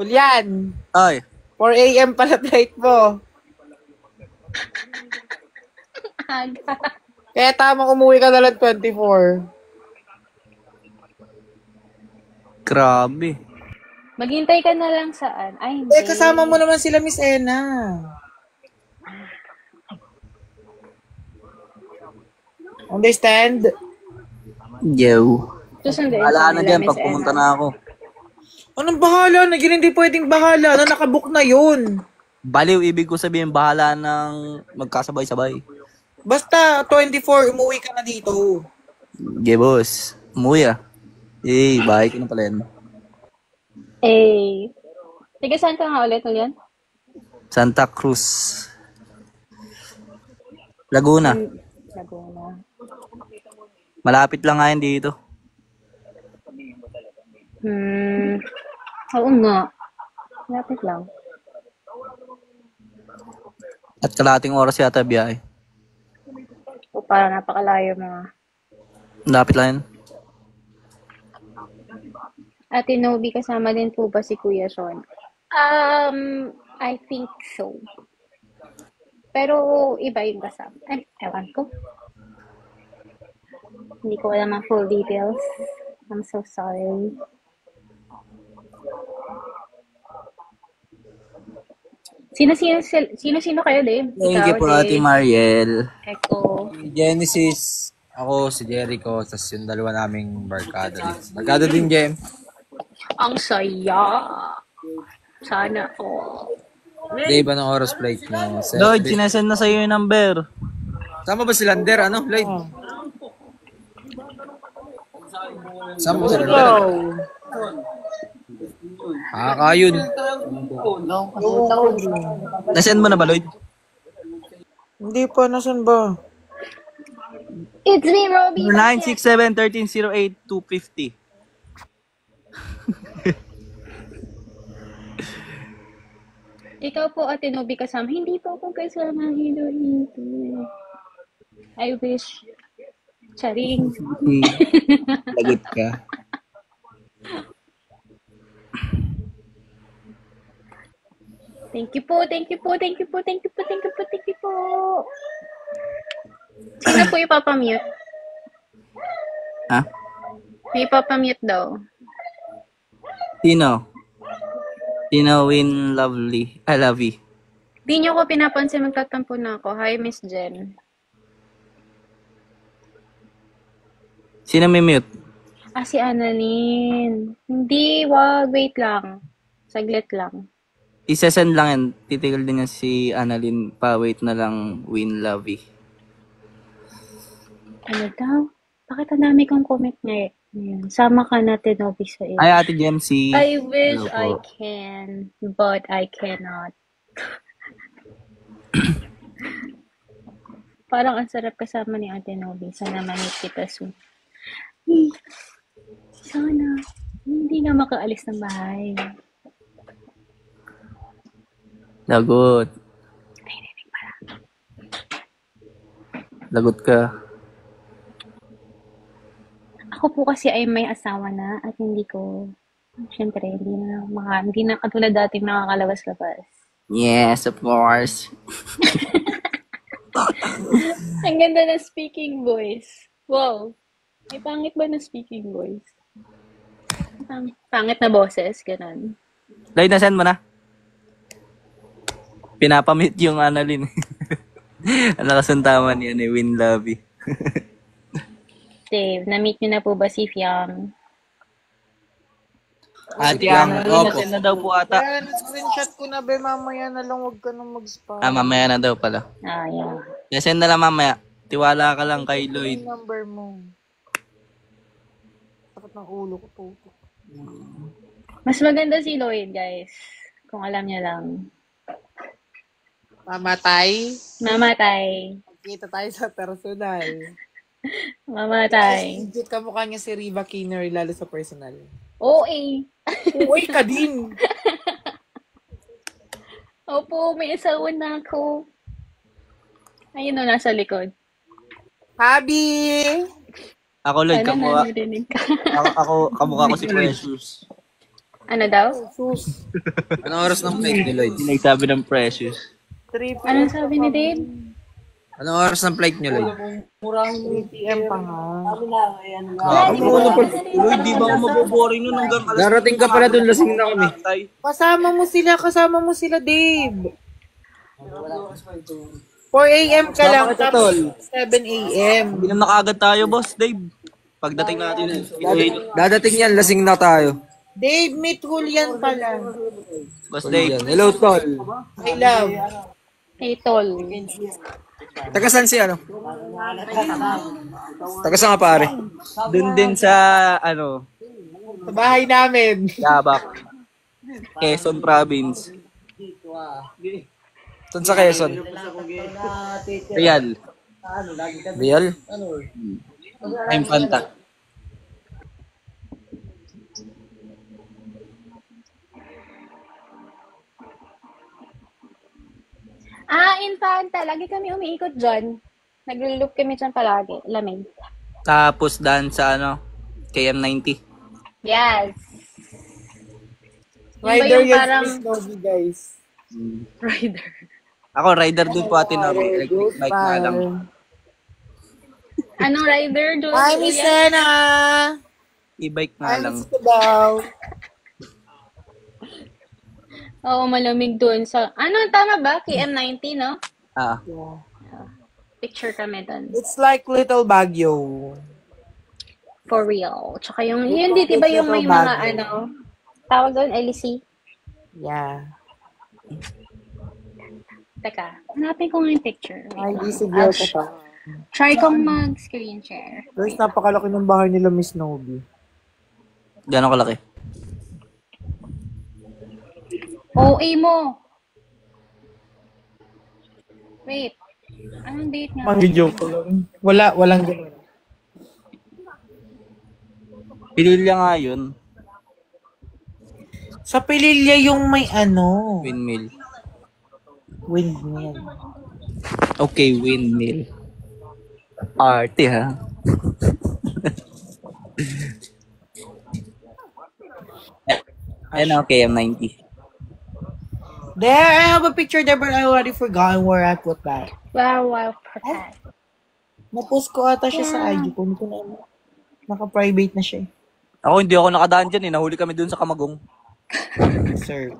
S3: Julian,
S7: Ay.
S3: 4 AM pala flight mo.
S10: Aga.
S3: Kaya tamang umuwi ka na lang 24.
S7: Grabe.
S10: Maghintay ka na lang saan? Ay, hindi.
S3: Kasama mo naman sila, Miss Ena. Understand?
S7: Yo.
S10: Susunduin
S7: Wala
S10: sa
S7: na
S10: nila,
S7: dyan
S10: Miss
S7: pag pumunta
S10: Ena.
S7: na ako.
S3: Anong bahala? Hindi pwedeng bahala. Nakabook na yun.
S7: Baliw, ibig ko sabihin, bahala ng magkasabay-sabay.
S3: Basta 24, umuwi ka na dito.
S7: Okay, boss. Umuwi ah. Bahay ko na pala yan.
S10: Tiga saan ka nga ulit, Julian?
S7: Santa Cruz. Laguna.
S10: Laguna.
S7: Malapit lang nga yan dito.
S10: Oo nga. Lapit lang.
S7: At kalating oras yata biyahe.
S10: O parang napakalayo mo.
S7: Lapit lang yan.
S10: Ate Noby, kasama din po ba si Kuya Sean? I think so. Pero iba yung kasama. Ewan ko. Hindi ko alam ang full details. I'm so sorry. Sino kayo, Dave?
S7: Thank you
S10: Ikaw,
S7: po, Ate
S10: Dave.
S7: Mariel.
S10: Echo.
S9: Genesis, ako si Jericho, tapos yung dalawa naming barkada. Barkada din, Jem.
S10: Ang saya. Sana all.
S9: Dave, anong oras flight mo?
S7: Lloyd, sinasend na sa'yo yung number.
S9: Sama ba si Lander, ano? Lloyd? Sama ba si Lander? Kayun.
S7: Nasend mo na ba, Lloyd?
S3: Hindi pa, nasan ba?
S10: It's me, Robbie.
S7: 967-1308-250.
S10: Ikaw po, Ate Nobi, kasama. Hindi po ako kasama. Hindi. I wish. Charing.
S7: Lagot ka.
S10: Thank you po. Sino po ipapamute?
S7: Ha?
S10: May ipapamute daw.
S7: Sino? Win Lovely. I love you.
S10: Di niyo ko pinapansin, magtatampo na ako. Hi, Miss Jen.
S7: Sino may mute?
S10: Si Annalyn. Hindi, wag. Wait lang. Saglit lang.
S7: Isesend lang yan. Titigil din niya si Annalyn. Pa-wait na lang Win Lovey.
S10: Ano daw? Bakit ang dami kong comment ngayon? Sama ka na, Tenobi, sa iyo.
S7: Ay, Ate Gemsi.
S10: I wish
S7: Hello
S10: I
S7: po.
S10: can, but I cannot. Parang ang sarap kasama ni Ate Nobi. Sana mamit kita soon. Sana. Hindi na makaalis ng bahay.
S7: Lagot. Lagot ka.
S10: Ako po kasi ay may asawa na at hindi ko, syempre, hindi na katulad dating nakakalabas-labas.
S7: Yes, of course.
S10: Ang ganda ng speaking voice. Wow. May pangit ba na speaking voice? Pangit na boses, ganun.
S7: Lloyd, nasend mo na? Pinapamit yung Annalyn. Ang nakasuntaman ni Win Lovey.
S10: Dave, na-meet niyo na po ba si Fiam?
S7: Ate Yang, opo.
S3: Nasend
S7: na daw po ata.
S3: Kaya screenshot ko na ba, mamaya na lang, wag ka nang mag-spam.
S7: Mamaya na daw pala.
S10: Yeah.
S7: Nasend na lang mamaya. Tiwala ka lang kay Lloyd.
S3: Yung number mo. Sakit ng ulo ko po.
S10: Mas maganda si Lloyd, guys. Kung alam niya lang.
S3: Mamatay. Magkita tayo sa personal.
S10: Mamatay.
S3: Legit kamukha niya si Riva Keener, lalo sa personal.
S10: OA.
S3: Uy, ka din.
S10: Opo, may asawa na ako. Ayun o, nasa likod.
S3: Habi!
S7: Ako, Lloyd, kamukha.
S10: Naririnig ka.
S7: Kamukha ko si Precious.
S10: Ano daw?
S3: Sus.
S11: Anong oras ng flight ni Lloyd?
S7: Nagsabi ng Precious.
S10: Anong sabi ni Dave?
S11: Anong oras ng flight niyo, Lloyd?
S3: 3 PM pa nga.
S7: Lloyd, di ba ako maboboring nun hanggang alas?
S11: Darating ka pala dun, lasing na kami.
S3: Kasama mo sila, Dave. 4 AM ka lang, tapos 7 AM.
S7: Hindi na nakaagad tayo, boss, Dave. Pagdating natin,
S11: Dadating yan, lasing na tayo.
S3: Dave, meet Julian pala.
S7: boss Dave.
S11: Hello, Tol.
S3: I love.
S10: Hey, Tol.
S11: Taga saan si ano? Taga saan ka, pare?
S7: Dun din sa,
S3: Sa bahay namin.
S7: Yabak. Quezon Province.
S11: Saan sa Quezon?
S7: Real.
S11: Real?
S7: Infanta.
S10: Infanta. Lagi kami umiikot dyan. Nag-loop kami dyan palagi. Lamig.
S7: Tapos daan sa KM90.
S10: Yes.
S3: Rider
S10: yung
S3: yan,
S10: parang...
S3: Nobi, guys.
S10: Rider.
S7: Ako, rider dun po atin namin. Electric bike na lang.
S10: Anong rider doon?
S3: Hi, Miss Sena!
S7: E-bike na lang.
S3: Miss Daw.
S10: Oo, malamig doon. Tama ba? KM90, no? Picture kami doon.
S3: It's like Little Baguio.
S10: For real. Tsaka yun di ba yung may mga tawag doon, LEC?
S3: Yeah.
S10: Teka, hanapin ko nga yung picture.
S3: Ay, sige ko pa.
S10: Try kong mag-screen share.
S3: Guys, napakalaki ng bahay nila, Miss Nobi.
S7: Gano'ng kalaki?
S10: OA mo! Wait. Anong date nga?
S3: Mag-joke ko lang. Walang gano'n.
S7: Pililya nga yun.
S3: Sa Pililya yung may
S7: Windmill.
S3: Windmill.
S7: Okay, windmill. Arte ha. Ayun, okay, M90.
S3: There, I have a picture there, but I already forgotten where I put that.
S10: Wow, perfect.
S3: Napost ko ata siya sa IG ko. Hindi ko na naka-private na siya.
S7: Ako, hindi ako nakadaan dyan eh. Nahuli kami dun sa Kamagong.
S3: Sir.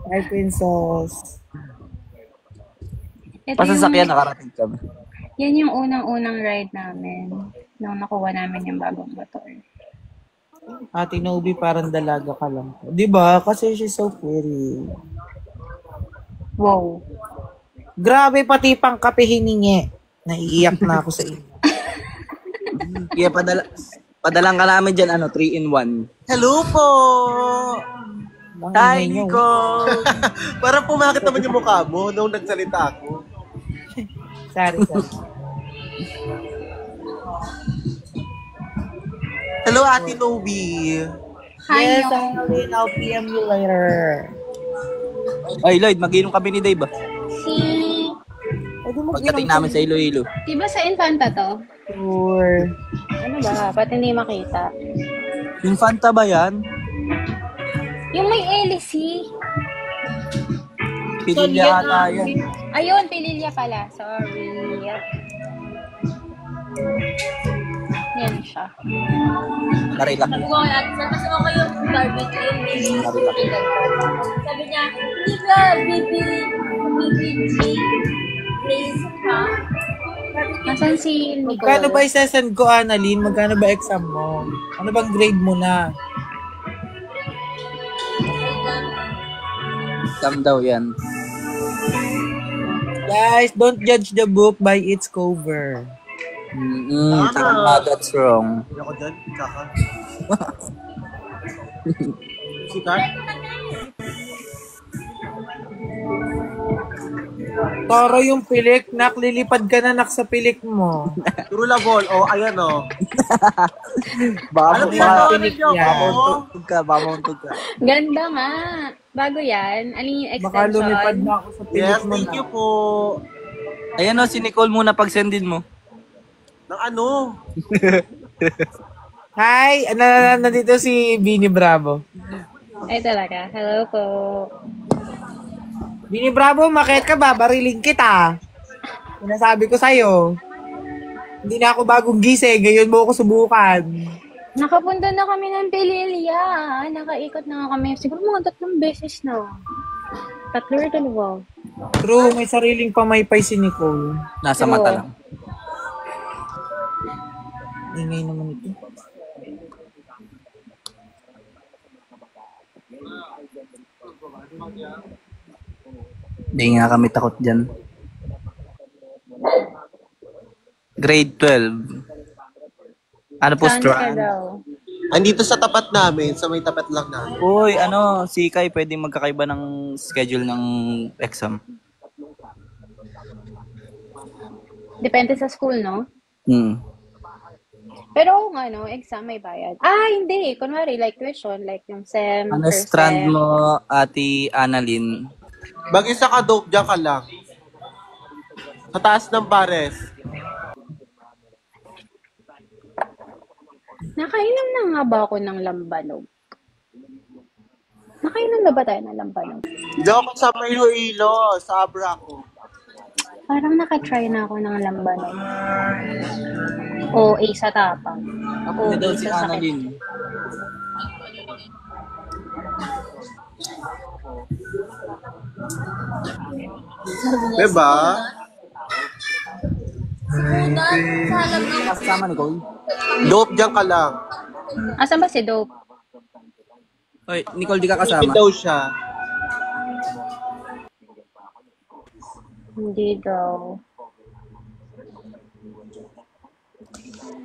S3: Hi, Princess.
S7: Pasasakyan, nakarating kami.
S10: Yan yung unang-unang ride namin. Nung nakuha namin yung bagong motor.
S3: Ate Nobi, parang dalaga ka lang. Diba? Kasi she's so pretty.
S10: Wow.
S3: Grabe, pati pang kape hiningi. Naiiyak na ako sa inyo.
S7: Yeah, padalang ka namin dyan, 3-in-1.
S12: Hello po!
S7: Hi, Nico!
S12: Parang pumakit naman yung mukha mo nung nagsalita ako.
S3: Sorry.
S12: Hello, Ate Nobi.
S3: Yes, I'll PM you later.
S7: Ay, Lloyd, mag-inom kami ni Dave. Pagdating namin sa Iloilo.
S10: Diba sa Infanta to?
S3: Sure.
S10: Ano ba? Ba't hindi makita?
S7: Infanta ba yan?
S10: Yung may LC.
S7: Pililya ata yan.
S10: Ayun, Pililya pala. Sorry. Yan siya.
S7: Narilak.
S13: Sabi ko kaya, mas okay yung barbecue yung baby. Sabi niya, hindi ka, BBG, please, ha?
S10: Nasaan si Nicole?
S3: Magkano ba isasend ko, Annalyn? Magkano ba exam mo? Ano bang grade mo na?
S7: Exam daw yan.
S3: Guys, don't judge the book by its cover.
S7: That's wrong.
S12: Hindi ako dyan, kaka. Sikat?
S3: Toro yung pilik, naklilipad ka na sa pilik mo.
S12: True labol, ayan
S7: Baka
S12: mauntog ka.
S10: Ganda nga. Bago yan. Ano yung extension?
S3: Baka lumipad na ako sa pilik
S12: Yes,
S3: mo.
S12: thank you po.
S7: Ayan si Nicole muna pag-sendin mo.
S12: Ng ano?
S3: Hi! Nandito si Bini Bravo.
S10: Ay talaga. Hello po.
S3: Bini Bravo, makit ka ba? Bariling kita. Sinasabi ko sa'yo. Hindi na ako bagong gising. Ngayon mo ako subukan.
S10: Nakapunta na kami ng Pililya. Nakaikot na nga kami. Siguro mga 3 beses na. 3 or 2.
S3: True, may sariling pamaypay si Nicole.
S7: Nasa mata lang.
S3: Ingay naman ito.
S7: Hindi nga kami takot dyan. Grade 12. Ano po, Strand?
S12: Andito sa tapat namin, sa may tapat lang namin.
S7: Uy, si Kai pwedeng magkakaiba ng schedule ng exam.
S10: Depende sa school, no? Pero kung exam may bayad. Hindi. Kunwari, like tuition, like yung SEM,
S7: Ano strand mo, Ate Annalyn?
S12: Mag-isa ka dope, dyan ka lang. Sa taas ng pares.
S10: Nakainom na nga ba ako ng lambanog? Nakainom na ba tayo ng lambanog?
S12: Hindi ako sa Iloilo, sa Abra ko.
S10: Parang nakatry na ako ng lambanog. O sa tapang.
S7: Ako daw si Annalyn.
S12: Diba?
S7: Kasama ni Cole.
S12: Dope, dyan ka lang.
S10: Asan ba si Dope?
S7: Oy, Nicole, di ka kasama?
S12: Daw siya.
S10: Hindi daw.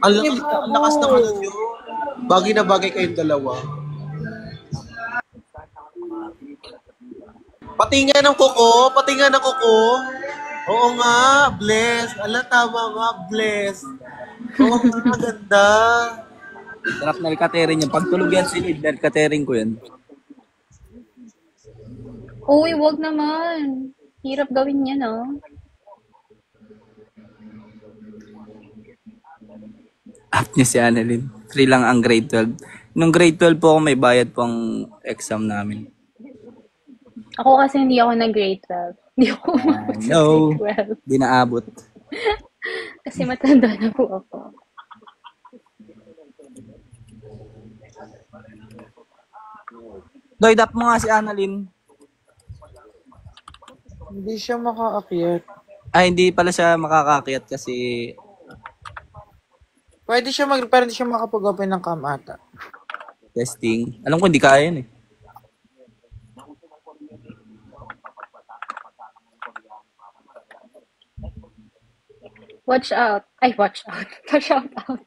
S12: Ang lakas naman nyo. Bagay na bagay kayong dalawa. Patinga ng kuko, patinga ng kuko. Oo nga, bless. Tama nga, bless. Oo nga, maganda.
S7: Sarap na catering yan. Pag tulog yan si Lid, catering ko yan.
S10: Uy, wag naman. Hirap gawin yan, ah.
S7: App niya si Annalyn. Free lang ang grade 12. Nung grade 12 po ako, may bayad po ang exam namin.
S10: Ako kasi hindi ako nag-grade 12. Hindi ako umabot sa
S7: No,
S10: grade 12.
S7: di naabot.
S10: Kasi matanda na po ako.
S7: Doy, dap mo nga si Annalyn.
S3: Hindi siya makaakyat.
S7: Ay, hindi pala siya makakakyat kasi
S3: Pwede siya pero hindi siya makapag-open ng cam ata.
S7: testing. Alam ko hindi kaya yun eh.
S10: Watch out. Ay, watch out. Shout out.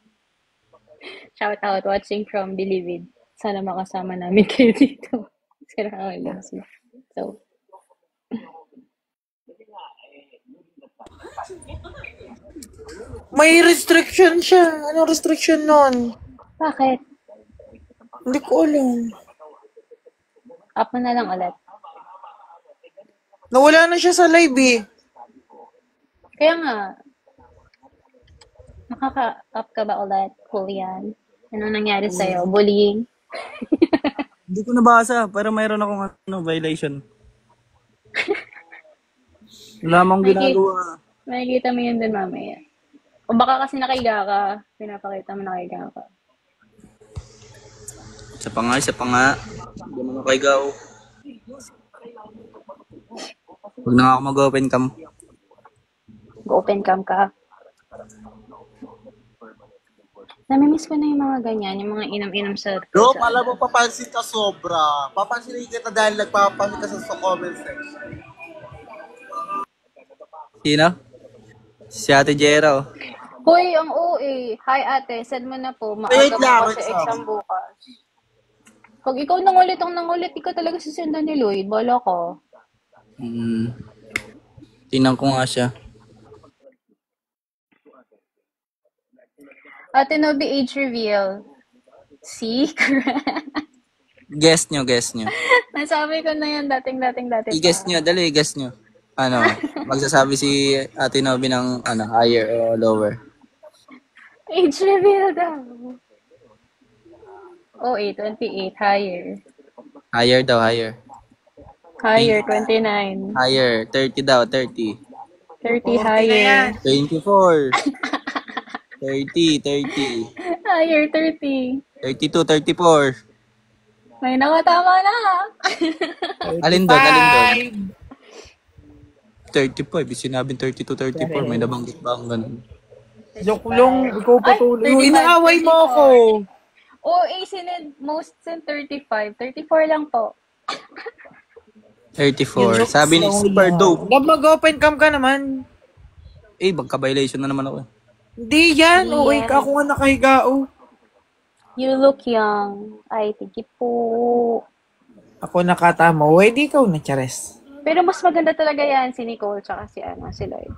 S10: Shout out. Watching from Bilibid. Sana makasama namin kayo dito. Sira ang lang siya. So,
S3: May restriction siya. Anong restriction nun?
S10: bakit?
S3: Hindi ko alam.
S10: Up mo na lang ulit.
S3: Nawala na siya sa live eh.
S10: Kaya nga, makaka-up ka ba ulit, Julian? Anong nangyari sa'yo? Bullying?
S7: Hindi ko nabasa, pero mayroon akong violation. Wala mong ginagawa.
S10: Makikita mo yun din mamaya. O baka kasi nakahiga ka. Pinapakita mo nakahiga ka.
S7: Isa pa nga. Hindi mo nakaigaw. Huwag na nga ako mag-open cam.
S10: Go-open cam ka. Namimiss ko na yung mga ganyan, yung mga inom-inom sa...
S12: Bro, alam mo, papansin ka sobra. Papansinin kita dahil nagpapansin ka sa comment section.
S7: Sino? Si Ate Jera, oh.
S10: Hoy, ang OA. Hi ate, send mo na po. Maaga
S12: Wait
S10: mo
S12: lang,
S10: kasi exam bukas. Pag ikaw nangulit, ikaw talaga sisendan ni Lloyd. Bala ko.
S7: Tingnan ko nga siya.
S10: Ate Nobi, age reveal. Secret.
S7: Guess nyo.
S10: Nasabi ko na yan dating.
S7: I-guess nyo, dali, guess nyo. Magsasabi si Ate Nobi ng higher o lower.
S10: Age reveal daw. Oh, 28, higher.
S7: Higher daw, higher.
S10: Higher, 29.
S7: Higher, 30 daw, 30.
S10: 30, higher.
S7: 24. 30.
S10: Higher, 30.
S7: 32, 34.
S10: May nakatama na.
S7: Alin doon? 35. Sinabing 32, 34. May nabanggit ba ang ganun?
S3: Joke lang, ikaw patuloy. Inaaway mo ako.
S10: OA sinid most sin 35. 34 lang po.
S7: 34. Sabi ni Super Dope.
S3: Mag-open cam ka naman.
S7: Magka-violation na naman ako.
S3: Hindi yan. OA ka. Ako nga nakahiga.
S10: You look young. Ay, thank you po.
S3: Ako nakatama. Pwede ikaw na, Chares.
S10: Pero mas maganda talaga yan si Nicole tsaka si Lloyd.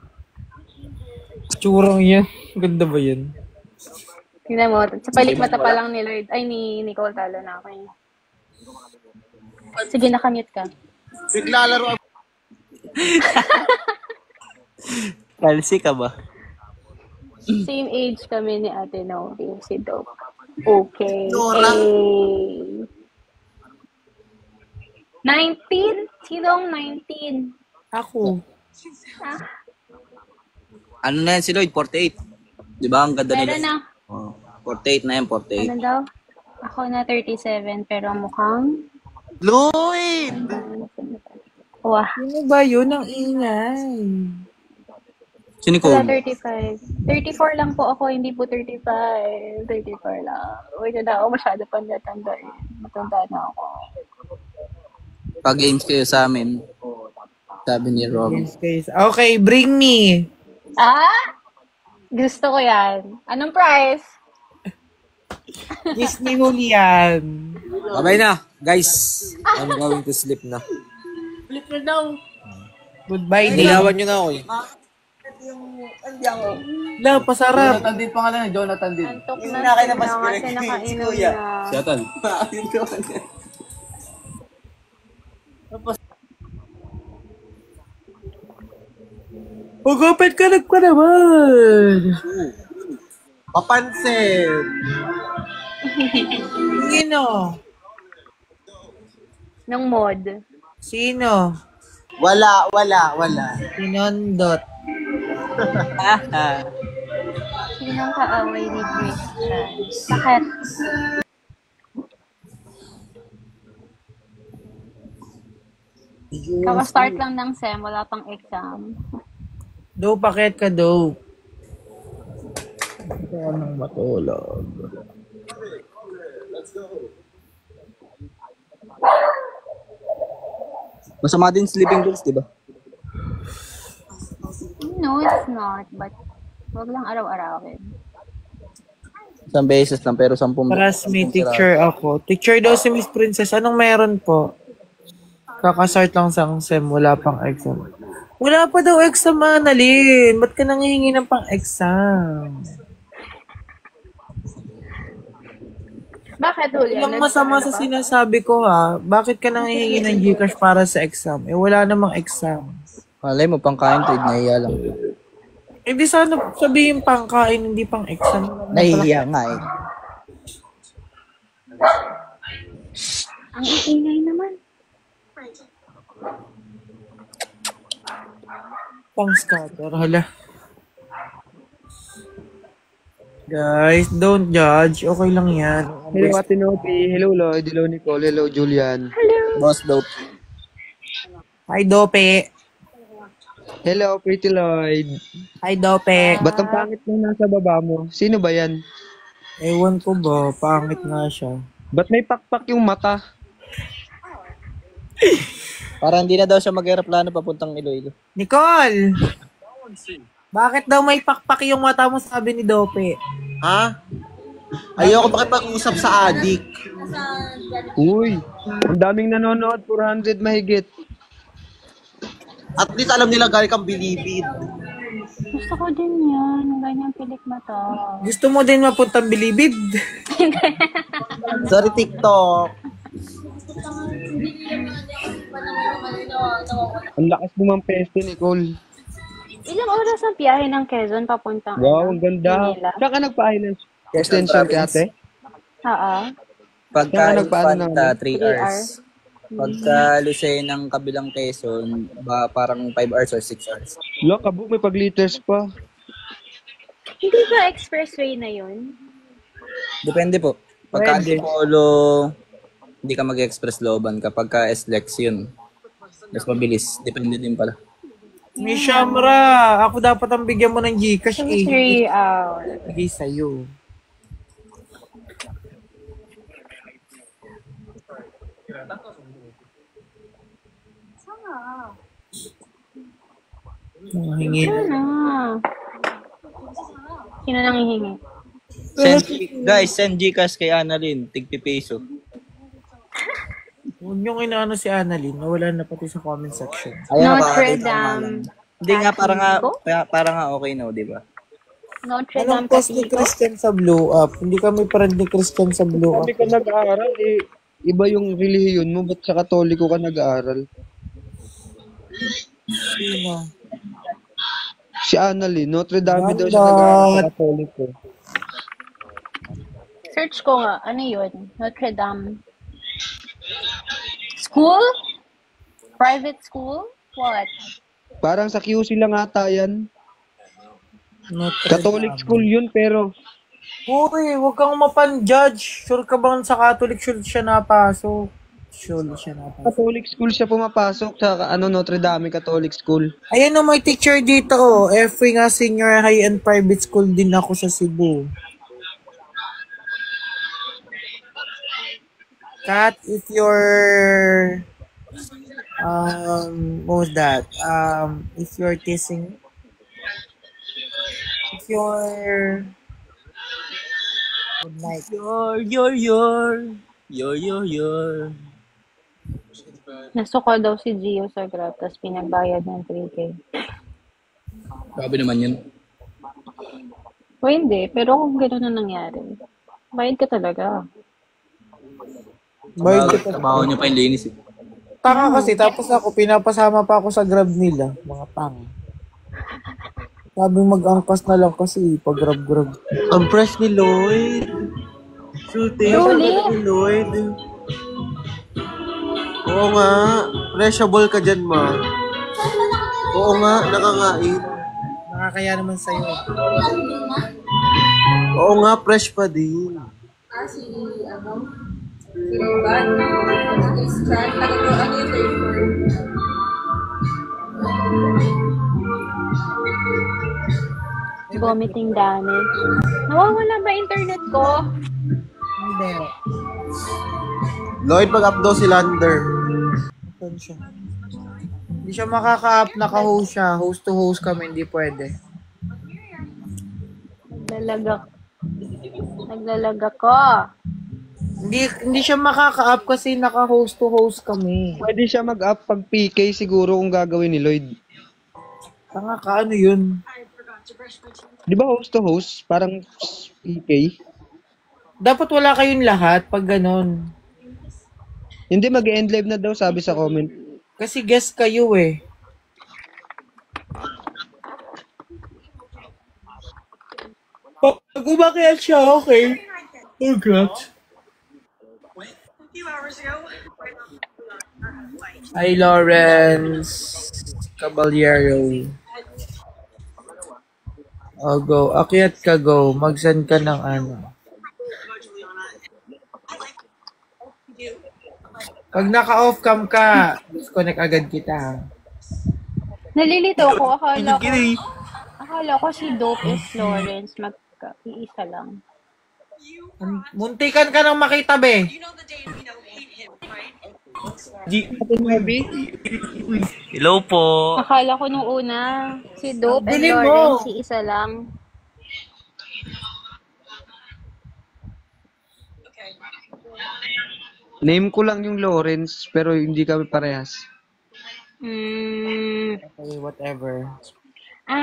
S3: Tsurang yan. Ganda ba yan?
S10: Tingnan mo, sa palikmata pa lang ni Lloyd, ay ni Nicole talo na ako eh. Sige, nakamute ka.
S12: Biglalaro.
S7: Kalsi ka ba?
S10: Same age kami ni Ate Nobi, si Dope. Okay. 19? Sinong 19?
S3: Ako.
S7: Ano na yan si Lloyd? 48. Di ba? Ang ganda nila.
S10: Meron na.
S7: 48 na yan, 48.
S10: Ano daw? Ako na 37, pero mukhang...
S12: Lloyd!
S10: Wah.
S3: Ano ba yun? Ang ingay.
S7: Si Nicole?
S10: Wala, 35. 34 lang po ako, hindi po 35. 34 lang. Uy, na ako masyado panda-tanda eh. Matanda na ako.
S7: Pag-games kayo sa amin, sabi ni Rob.
S3: Okay, bring me.
S10: Gusto ko yan. Anong price?
S3: Kiss ni Julian.
S11: Babay na, guys. I'm going to sleep na.
S13: Flip na daw.
S3: Goodbye.
S11: Nilawan nyo na ako eh.
S3: La, pasarap.
S9: Jonathan din pangalan, Jonathan din.
S10: Antok na sila kasi nakainom na.
S9: Jonathan.
S3: Magupit ka pa naman.
S12: Papansin.
S3: Sino?
S10: Ng mod.
S3: Sino?
S12: Wala.
S3: Sinondot.
S10: Sinong kaaway ni Christian? Bakit? Kaka-start lang ng SEM, wala pang exam.
S3: Do, pakit ka, do. Ito ka nang matulog.
S7: Masama din sleeping pills, di ba?
S10: No, it's not. But, wag lang araw-arawin.
S7: Isang beses lang, pero 10
S3: Paras may teacher ako. Teacher daw si Miss Princess. Anong meron po? Kakasart lang sa SEM, wala pang exam. Wala pa daw exam, Annalyn. Ba't ka nangihingi ng pang exam?
S10: Bakit, Julian?
S3: Yung masama sa sinasabi ko ha, bakit ka nangihingi ng Gcash para sa exam? Eh wala namang exam.
S7: Malay mo, pangkain trade, nahiya lang.
S3: Eh di sana sabihin pangkain, hindi pang exam.
S7: Nahiya nga eh.
S10: Ang ingay naman.
S3: Pang scatter, hala. Guys, don't judge. Okay lang yan.
S14: Hello, Ate Nopi. Hello, Lloyd. Hello, Nicole. Hello, Julian.
S10: Hello.
S7: Boss Dope.
S3: Hi, Dope.
S14: Hello, Pretty Lloyd.
S3: Hi, Dope.
S14: Ba't ang pangit mo nasa baba mo? Sino ba yan?
S3: Ewan ko ba, pangit nga siya.
S14: Ba't may pakpak yung mata?
S7: Parang hindi na daw siya mag-aeroplano papuntang Iloilo.
S3: Nicole! Bakit daw may pakpak yung mata mo, sabi ni Dope?
S12: Ha? Ayoko makipag-usap sa adik.
S14: Uy, ang daming nanonood, 400 mahigit.
S12: At least alam nila galing kang bilibid.
S10: Gusto ko din yan. Ang ganyang pilik mata.
S3: Gusto mo din mapuntang Bilibid?
S12: Sorry, TikTok.
S14: Ang lakas mo ng peste, Nicole.
S10: Ilang oras ang biyahe ng Quezon papuntang
S14: Wow, ang ganda.
S10: Manila?
S14: Saan ka nagpa-island extension kay ate?
S10: Oo.
S7: Pagka
S14: nagpaano
S7: Infanta,
S14: naman?
S7: 3 hours. Pagka Lucena ng kabilang Quezon, parang 5 hours or 6 hours.
S14: Lo, kabuk, may pag-liters pa.
S10: Hindi ba expressway na yun?
S7: Depende po. Pagka
S3: Pwede.
S7: Antipolo, hindi ka mag-express looban. Kapag ka SLEX yun, mas mabilis. Depende din pala.
S3: May Shamra, ako dapat ang bigyan mo ng Gcash
S10: 3 hours.
S3: Bigay sa'yo. Hingi.
S10: Sino nang hihingi?
S7: Send Gcash kay Annalyn, tig piso.
S3: Huwag niyong inaano si Annalyn, nawala na pati sa comment section.
S7: Ayan,
S10: Notre Dame.
S7: Hindi nga, para nga okay na, di ba?
S10: Notre
S3: Anong
S10: Dame
S3: post ni Christian sa Blue Up? Hindi kami friend ni Christian sa Blue Up.
S14: Kami ka nag-aaral eh. Iba yung relihiyon mo, ba't sa Katoliko ka nag-aaral?
S3: Sino?
S14: Si Annalyn, Notre Dame daw siya nag-aaral sa Katoliko.
S10: Search ko nga. Ano yun? Notre Dame. School? Private school? What?
S14: Parang sa QC lang ata yan. Catholic school yun, pero...
S3: Uy, huwag kang mapan-judge. Sure ka bang sa Catholic school siya napasok? Sure siya napasok.
S14: Catholic school siya pumapasok sa Notre Dame Catholic School.
S3: Ayan o, may teacher dito oh. FW nga senior high and private school din ako sa Cebu. Kat, if you're... what was that? If you're teasing... If you're... Good night.
S7: Your.
S10: Nasuka daw si Gio sa Grab, tapos pinagbayad ng 3K.
S7: Grabe naman yun.
S10: O hindi, pero kung gano'n na nangyari, bayad ka talaga.
S7: Trabaho niyo pa yung linis eh.
S3: Tanga kasi, tapos ako, pinapasama pa ako sa Grab nila. Mga tanga. Sabi mag-angkas na lang kasi pag-grab-grab.
S12: Ang fresh ni Lloyd. Shooting.
S10: Truly?
S12: Ni Lloyd. Oo nga. Freshable ka dyan, ma. Oo nga, nakangain.
S3: Nakakaya naman sa'yo.
S12: Oo nga, fresh pa din.
S13: Si Roban, is chat, ano yung flavor?
S10: Vomiting damage. Nawawala ba internet ko?
S3: Hindi.
S12: Lloyd, mag-up daw si Lander.
S3: Saan siya? Hindi siya makaka-up, naka-host siya. Host to host kami, hindi pwede.
S10: Naglalaga ko.
S3: Hindi siya makaka-up kasi naka-host to host kami.
S14: Pwede siya mag-up pag PK siguro kung gagawin ni Lloyd.
S3: Tanga ka, ano yun?
S14: Di ba host to host? Parang PK?
S3: Dapat wala kayong lahat pag ganon.
S14: Hindi, mag-end live na daw sabi sa comment.
S3: Kasi guest kayo eh. Pag umakyat siya, okay. Oh God. Hi, Lawrence Caballero. Oh, go. Akyat ka, go. Mag-send ka ng ano. Pag naka-off cam ka, disconnect agad kita.
S10: Nalilito ako. Akala ko si Dope is Lawrence. Iisa lang.
S3: Muntikan ka nang makita, be.
S12: Hello po.
S10: Akala ko nung una, si Dope and
S3: Dilim mo.
S10: Lawrence, si isa lang.
S14: Name ko lang yung Lawrence, pero hindi kami parehas.
S3: Okay, whatever.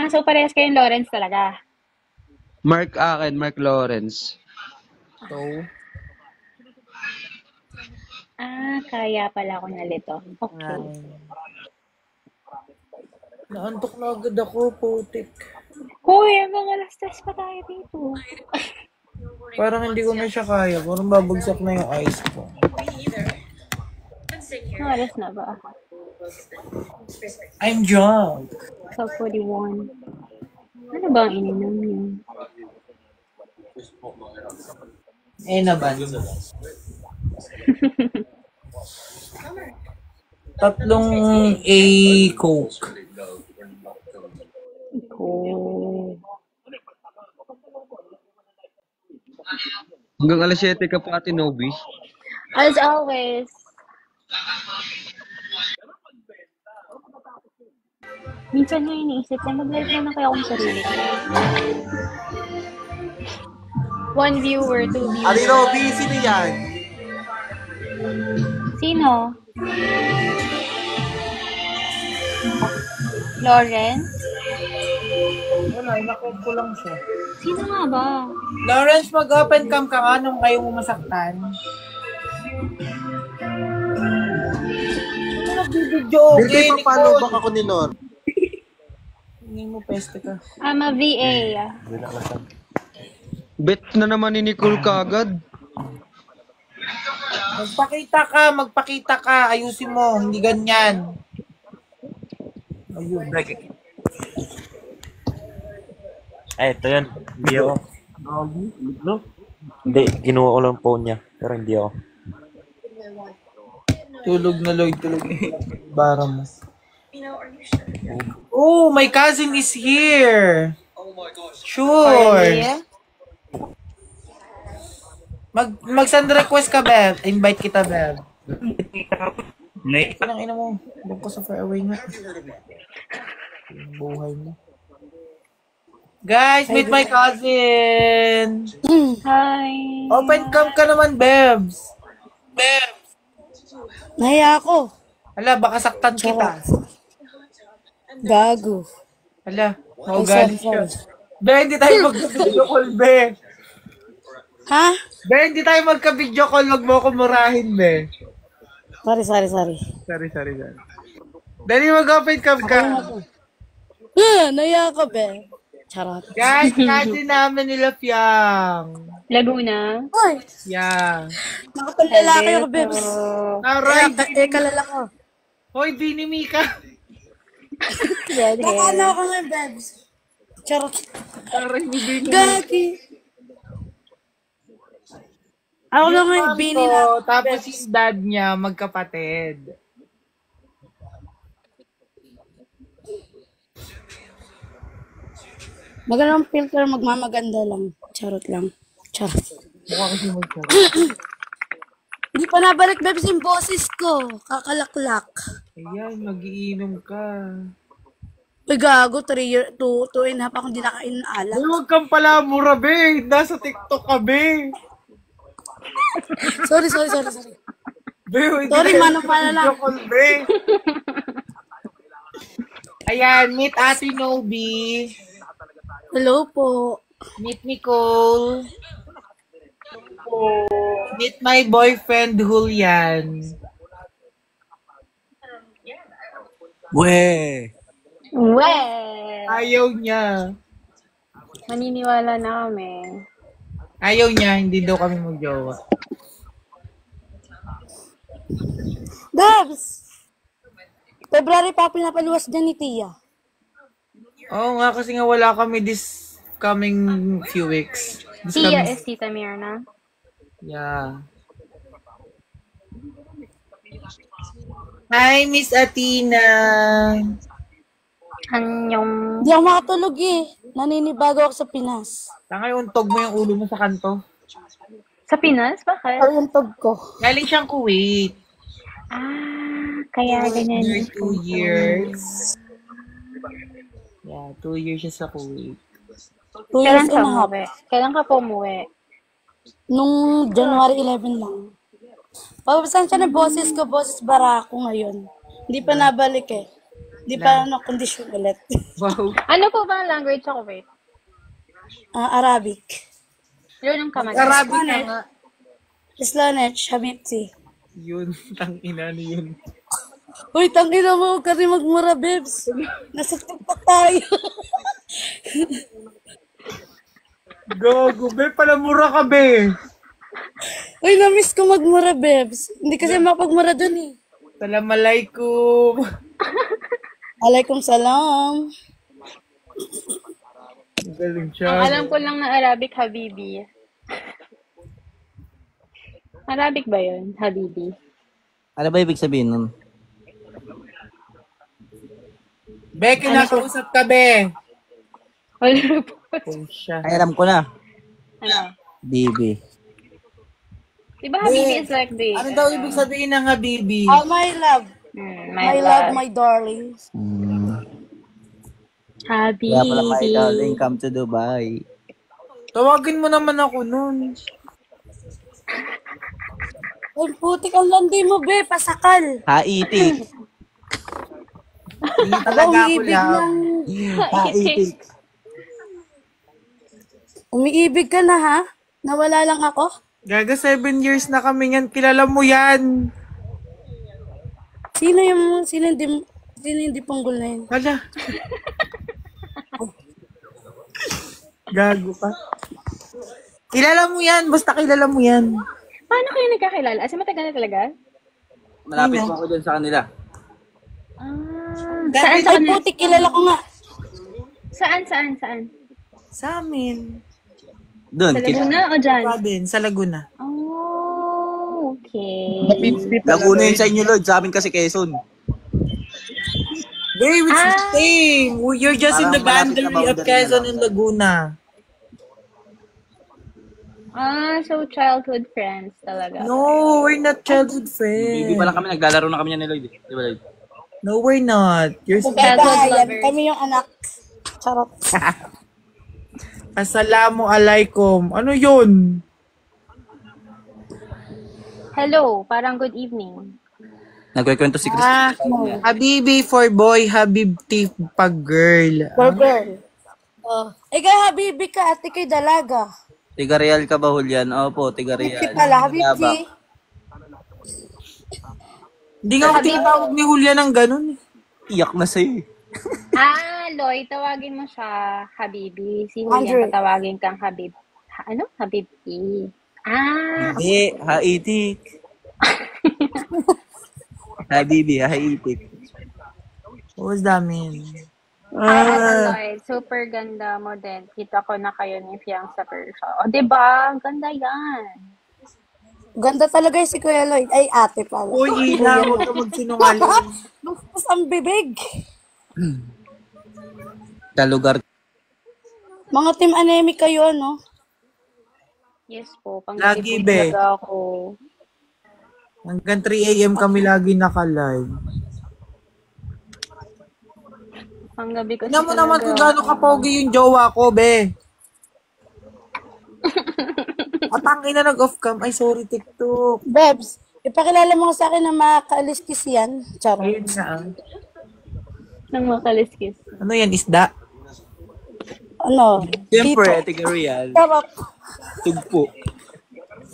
S10: So parehas kayong Lawrence talaga.
S14: Mark akin, Mark Lawrence.
S3: So,
S10: kaya pala ako nalito. Okay.
S3: naantok na agad ako, putik.
S10: Hoy, hanggang alas 3 pa tayo dito.
S3: Parang hindi ko na siya kaya. Parang babagsak na yung eyes ko.
S10: Oras na ba?
S3: I'm drunk.
S10: 12:41. Ano ba ang ininom niyo?
S3: Naban. 3 A Coke.
S14: Hanggang alas 7 ka pa, Ate Nobi.
S10: As always. Minsan nga iniisip na mag-live na kaya akong sarili ko. 1 viewer, 2 viewers.
S12: Ate Nobi, sino yan?
S10: Sino? Lawrence?
S3: Wala, inakot ko lang siya.
S10: Sino nga ba?
S3: Lawrence, mag-open cam ka nga nung kayo masaktan. Ano nagbibidyo? Okay,
S12: Hindi pa paano baka ko ni Lord?
S3: Hindi mo peste ka.
S10: I'm a VA.
S14: Bet na naman ni Nicole kagad.
S3: Magpakita ka. Ayusin mo, hindi ganyan. Ayun.
S15: Ito yun. Hindi ako. Hindi, kinuha ko lang phone niya. Pero hindi ako.
S3: Tulog na Lloyd, tulog. Bara mo. Oh, my cousin is here. Sure. Mag-send request ka, Bev. Invite kita, Bev. Kunang ina mo. Doon ko sa far away nga. Buhay mo. Guys, meet my cousin.
S10: Hi.
S3: Open cam ka naman, Bebs.
S16: Naya ako.
S3: Hala, baka saktan kita.
S16: Gago.
S3: Hala, maugali siya. Be, hindi tayo magka-video call, Be.
S16: Ha?
S3: Be, hindi tayo magka-video call. Huwag mo ako murahin, Be.
S16: Sorry.
S3: Sorry. Dali, mag-open cam ka.
S16: Naya ka, be. Charot.
S3: Guys, kasi namin nila Fiang.
S10: Laguna?
S16: Oy!
S3: Yeah.
S16: Nakapalalaki ako, Bebs.
S3: Aray,
S16: kalala ko.
S3: Hoy, Bini Mika.
S16: Nakano ako ngayon, Bebs. Charot.
S3: Aray, Bini.
S16: Gagi. Ako lang ngayon, Bini na.
S3: Tapos yung dad niya, magkapatid.
S16: Magandang filter, magmamaganda lang. Charot lang. Charot.
S3: Mukha kasi mag-charot.
S16: Hindi pa nabalik, Bebs, yung boses ko. Kakalaklak.
S3: Ayan, mag-iinom ka.
S16: Uy, gago, 2 and a half akong di nakain ng alak.
S3: Uy, huwag kang pala mura, be. Nasa TikTok ka, be.
S16: Sorry.
S3: Be,
S16: Sorry, mano pala lang.
S3: Be. Ayan, meet Ate Nobi.
S16: Hello po.
S3: Meet Nicole. Meet my boyfriend, Julian.
S11: Weh!
S3: Ayaw niya.
S10: Maniniwala na kami.
S3: Ayaw niya, hindi daw kami magjowa.
S16: Dabs! February pa pinapaluwas dyan ni Tia.
S3: Oo nga, kasi nga wala kami this coming few weeks.
S10: Tia is Tita Mirna.
S3: Yeah. Hi, Miss Athena.
S10: Anyong.
S16: Hindi ako makatulog eh. Naninibago ako sa Pinas.
S3: Tangay, untog mo yung ulo mo sa kanto.
S10: Sa Pinas? Bakit?
S16: Ay, untog ko.
S3: Galing siyang Kuwait.
S10: Kaya ganyan.
S3: 2 years. Yeah, 2 years siya sa Kuwait.
S16: 2
S10: Kailan
S16: years
S10: ka
S16: and a half.
S10: umuwi? Kailan ka po umuwi?
S16: Nung January 11 lang. Pagpapasan siya ng boses ko, boses barako ngayon. Hindi pa nabalik eh. Hindi pa kondisyon ulit.
S3: Wow.
S10: Ano po ba ang language sa Kuwait?
S16: Arabic.
S10: Yun yung kamay.
S3: Arabic na nga.
S16: Islanet, Habibti.
S3: Yun, tangina na yun.
S16: Uy, tangina mo, huwag ka rin magmura, Bebs. Nasa TikTok tayo.
S3: Gago, be, pala mura ka, be.
S16: Uy, na-miss ko magmura, Bebs. Hindi kasi makapagmura dun eh.
S3: Assalamualaikum.
S16: Alaikum salam.
S3: Galing siya.
S10: Ang alam ko lang na Arabic, Habibi. Arabic ba yun? Habibi.
S7: Ano ba ibig sabihin nun?
S3: Be, kinakausap ka, be.
S10: Wala po.
S3: Oh, siya.
S7: Ay, alam ko na.
S10: Ano?
S7: Bibi.
S10: Diba Habibi is like the...
S3: Ano daw ibig sabihin ng Habibi?
S16: Oh, my love.
S10: My
S16: love, my darling.
S10: Habibi.
S7: Kaya pala, my darling, come to Dubai.
S3: Tawagin mo naman ako nun.
S16: Uy, putik ang landi mo, be. Pasakal.
S7: Haitik.
S3: Hindi talaga ako
S16: umiibig
S3: lang.
S16: lang.
S7: Haitik.
S16: Umiibig ka na, ha? Nawala lang ako?
S3: Gaga, 7 years na kami yan. Kilala mo yan.
S16: Sino hindi punggol na yun?
S3: Hala. Gago ka. Kilala mo yan. Basta kilala mo yan.
S10: Paano kayo nagkakilala? As in, matagal na talaga?
S7: Malapit pa ako dyan sa kanila.
S10: Saan?
S16: Ay, putik, kilala ko nga.
S10: Saan?
S3: Sa amin.
S7: Doon.
S10: Sa Laguna o dyan?
S3: Sa Laguna.
S10: Oh, okay.
S7: Laguna yun sa inyo, Lord. Sa amin kasi Quezon.
S3: Babe, it's the same. You're just in the boundary of Quezon and Laguna.
S10: So childhood friends talaga.
S3: No, we're not childhood friends.
S7: Bibi pa lang kami. Naglalaro na kami yan ni Lloyd. Di ba, Lloyd?
S3: No, we're not. You're
S10: Childhood lovers.
S16: Kami yung anak. Charot.
S3: Assalamualaikum. Ano yun?
S10: Hello, parang good evening.
S7: Nagkikwento si Chris.
S3: Habibi for boy, Habibti pag girl.
S16: For girl. Ikaw, Habibi ka at ikay dalaga.
S7: Tiga Real ka ba, Julian? Opo, Tiga Real.
S16: Habibti pala, Habibti.
S3: Hindi nga ako tinatawag ni Julian ng ganun.
S7: Iyak na sa'yo.
S10: Lloyd, tawagin mo siya Habibi. Si
S16: Andrew.
S10: Julian, patawagin kang Habib. Habibi.
S7: Hindi, haitik. Habibi, haitik.
S3: What was that mean?
S10: Lloyd, super ganda mo din. Kita ko na kayo ni Fiang sa Persia. O, diba? Ganda yan.
S16: Ganda talaga si Kuya Lloyd. Ay, ate pala.
S3: Uy, Ina, huwag ka magsinungaling.
S16: Mas ang bibig.
S7: Kalugar.
S16: Mga team anemic kayo, no?
S10: Yes po.
S3: Lagi, be.
S10: Ako.
S3: Hanggang 3 a.m. kami lagi naka-live.
S10: Panggabi ko
S3: Tignan mo naman kung gaano kapogi yung jowa ko, be. At ang ina nag-off cam. Ay, sorry, TikTok.
S16: Bebs, ipakilala mo sa akin na makaliskis yan. Charot.
S3: Ayun nga.
S10: Nang makaliskis.
S3: Ano yan, isda?
S16: Ano?
S7: Siyempre, Tigarian.
S16: Charot.
S7: Tugpo.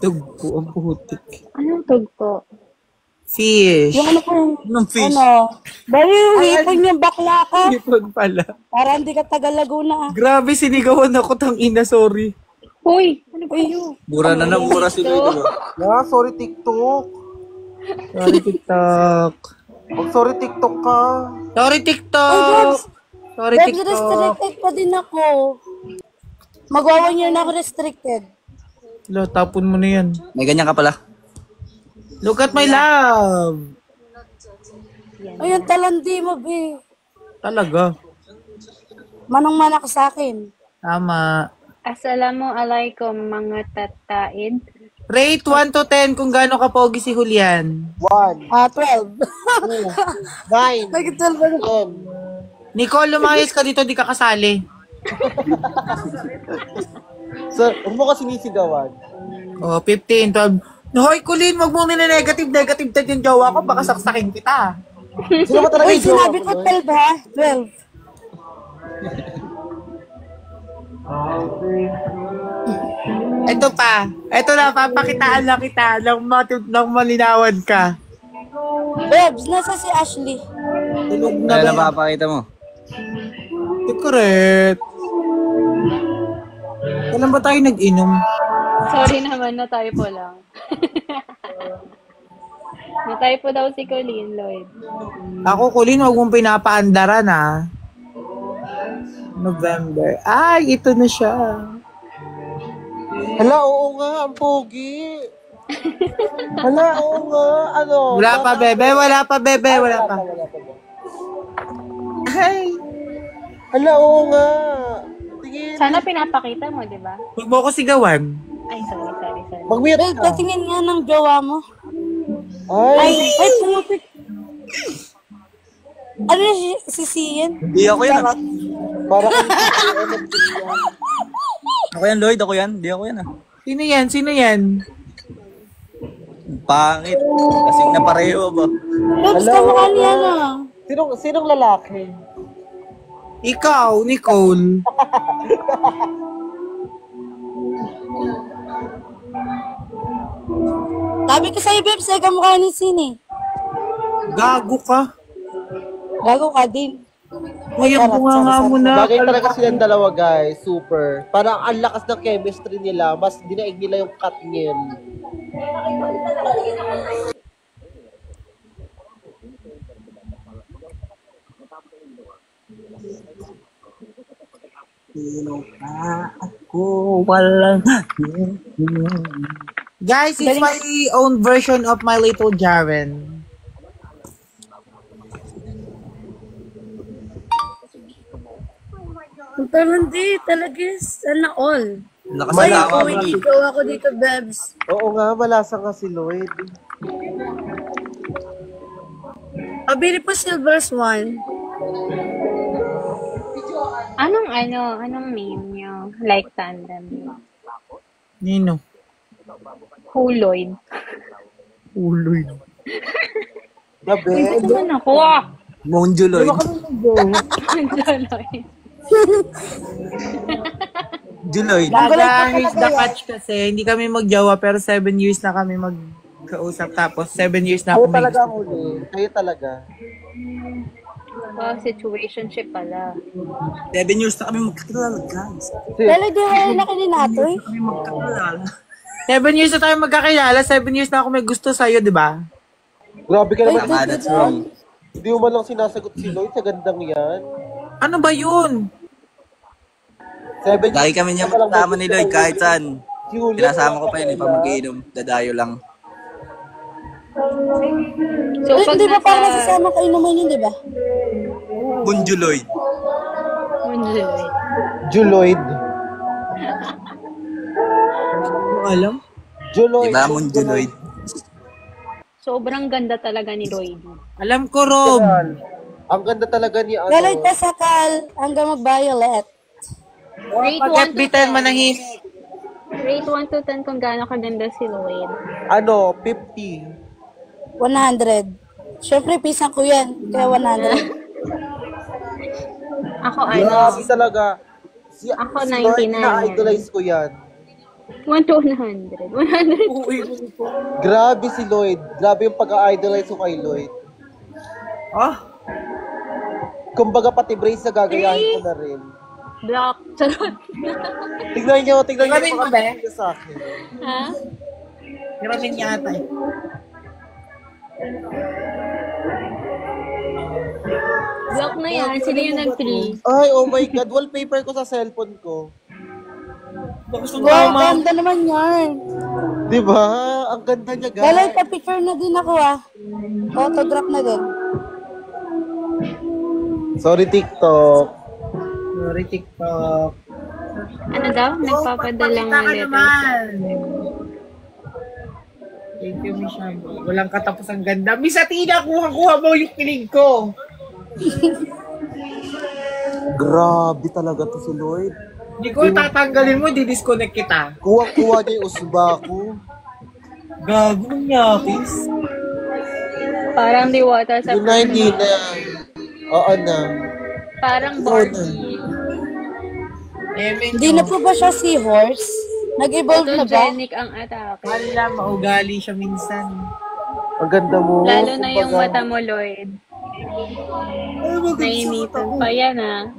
S3: Tugpo, ang putik.
S10: Anong tugpo?
S3: Fish.
S16: Yung ano po yung...
S7: Anong fish?
S16: Ano? Bali, hipon yung bakla ka.
S3: Hipon pala.
S16: Para hindi ka taga Laguna.
S3: Grabe, sinigawan ako, tang ina, sorry.
S10: Uy, ano ba yun?
S7: Mura na mura si Lloyd.
S12: Sorry, TikTok.
S3: Sorry, TikTok.
S12: Sorry, TikTok ka.
S3: Sorry, TikTok. Sorry,
S16: Bebs,
S3: TikTok.
S16: restricted pa din ako. Mag-1 year na ako restricted.
S3: Lo, tapon mo na yan.
S7: May ganyan ka pala.
S3: Look at my love.
S16: Ayun, talandi mo, be.
S3: Talaga.
S16: Manong-mana ka sa akin.
S3: Tama.
S10: Assalamualaikum mga tataid.
S3: Rate 1 to 10 kung gaano kapogi si Julian.
S12: 1.
S16: 12.
S12: 9.
S16: Nag-12 ba na?
S3: Nicole, lumayas ka dito, di ka kasali.
S12: Sir, huwag mo ka sinisigawan.
S3: Oh, 15, 12. Hoy, Colin, wag mo nila-negative 10 yung jowa ko, baka saksakin kita.
S12: Sino ba talaga
S16: Uy,
S12: yung jowa
S16: sinabi ko 12 ha? 12.
S3: Ito pa. Ito na, papakitaan lang kita ng malinawan ka.
S16: Bebs, nasa si Ashley?
S3: Tulog na
S7: Ano
S3: ba?
S7: napapakita mo?
S3: Correct. Kailan ba tayo nag-inom?
S10: Sorry naman, na-typo lang. Na-typo daw si Colleen, Lloyd.
S3: Ako, Colin, huwag mong pinapaandaran, ha? November. Ay, ito na siya.
S12: Hala, oo nga, ang pogi. Hala, oo nga, ano?
S3: Wala pa, bebe. Wala pa, bebe. Wala pa. Ay.
S12: Hala, oo nga. Tingin.
S10: Sana pinapakita mo, di ba?
S3: Huwag mo ako sigawan.
S10: Ay, sorry.
S12: Mag-mute
S16: Bebs,
S12: ka.
S16: patingin nga ng jowa mo.
S12: Ay.
S16: Ay, pumapit. Ano si Sian?
S7: Hindi ako yan.
S12: Para
S7: Ako yan, Lloyd. Ako yan. Hindi ako yan.
S3: Sino yan? Sino yan?
S7: Pangit. Kasing na pareho ba?
S16: Bebs, kamukha niya na.
S12: Sinong lalaki?
S3: Ikaw, Nicole.
S16: Sabi ko sa'yo, Bebs, kamukha ni Sini.
S3: Gago ka.
S16: Gago ka din.
S3: Kuya, bunga mo na.
S12: Bagay talaga silang dalawa, guys. Super. Parang ang lakas ng chemistry nila. Mas dinaig nila yung Katniel.
S7: Sino ka ako? Walang...
S3: Guys, it's my own version of My Little Jaren.
S16: Talandi, talaga sana all.
S7: Nakasala
S16: Ay,
S7: ako.
S16: ikaw ako dito, Bebs.
S12: Oo nga, malasa nga si Lloyd.
S16: Pabili po Silver Swan.
S10: Anong name nyo? Like tandem.
S3: Nino?
S10: Lloyd.
S3: Uloy.
S12: Gabi.
S10: Ito naman ako
S7: Monjo Lloyd. Juloy.
S3: Daga, he's the catch kasi. Hindi kami magjawa pero 7 years na kami magkausap. Tapos 7 years na
S12: Kayo
S3: ako may
S12: talaga
S3: gusto
S12: ang
S3: ko.
S12: huli. Kayo talaga.
S10: Wow, situationship pala.
S7: 7 years na kami magkakilala, guys.
S16: Lalo, di wala na kininatoy.
S3: 7 years na tayo magkakilala, 7 years na ako may gusto sa'yo, di ba?
S12: Grabe ka naman.
S7: Tama, that's wrong.
S12: Hindi mo man lang sinasagot si Lloyd sa gandang yan.
S3: Ano ba yun?
S12: 7 years.
S7: Lagi kami niya magkasama ni Lloyd kahit saan. Pinasama ko pa yun, pag mag-iinom. Dadayo lang.
S10: So, pag
S16: Di ba parang nasasama kayo naman yun, di ba?
S7: Bunju Lloyd.
S12: Juloid.
S3: Ano alam?
S12: Juloid.
S7: Diba, Bunju Lloyd?
S10: Sobrang ganda talaga ni Lloyd.
S3: Alam ko, Rob.
S12: Ang ganda talaga ni ano.
S16: Lalo, pasakal hanggang mag-violet.
S10: Rate
S3: Pag
S10: 1 to
S3: FB10
S10: 10.
S3: manahimik.
S10: Rate 1 to 10 kung gaano kaganda si Lloyd.
S12: Ano, 50.
S16: 100. Siyempre, pisang ko yan. Kaya 100.
S10: Ako ano?
S12: Grabe talaga.
S10: Ako
S12: si Lloyd,
S10: 99
S12: na-idolize ko yan.
S10: 1 to 100. 100.
S12: Grabe si Lloyd. Grabe yung pag-idolize ko kay Lloyd.
S3: Ah?
S12: Kumbaga pati brace na gagayahin ko na rin.
S10: Block. Charot.
S12: Tignan niyo
S3: Grabe mo, be?
S12: sa akin.
S10: Ha?
S3: Grabe niya ata eh.
S10: Block na yan. Sino yung nag-3?
S12: Ay, oh my God. Wallpaper ko sa cellphone ko.
S16: Wow, ganda naman yan.
S12: Di ba? Ang ganda niya, guys.
S16: Lalo, pa-picture na din ako Autograph na din.
S12: Sorry, TikTok.
S3: Sorry, TikTok.
S10: Ano daw? Nagpapadala ng letters.
S3: Thank you, Miss Shambi. Walang katapos ang ganda. Miss Atina, kuha mo yung kilig ko.
S12: Grabe talaga to si Lloyd.
S3: Hindi ko tatanggalin mo, di-disconnect kita.
S12: Kuha-kuha niya yung usba ko.
S3: Gago ng yakis.
S10: Parang diwata sa
S12: Yun na, hindi na. Oo na.
S10: Parang Barbie.
S16: Hindi na po ba siya seahorse? Nag-evolve na ba?
S10: Photogenic ang atake.
S3: Wala, maugali siya minsan.
S12: Ang ganda mo.
S10: Lalo na yung mata mo, Lloyd. Nainitan pa yan, ha?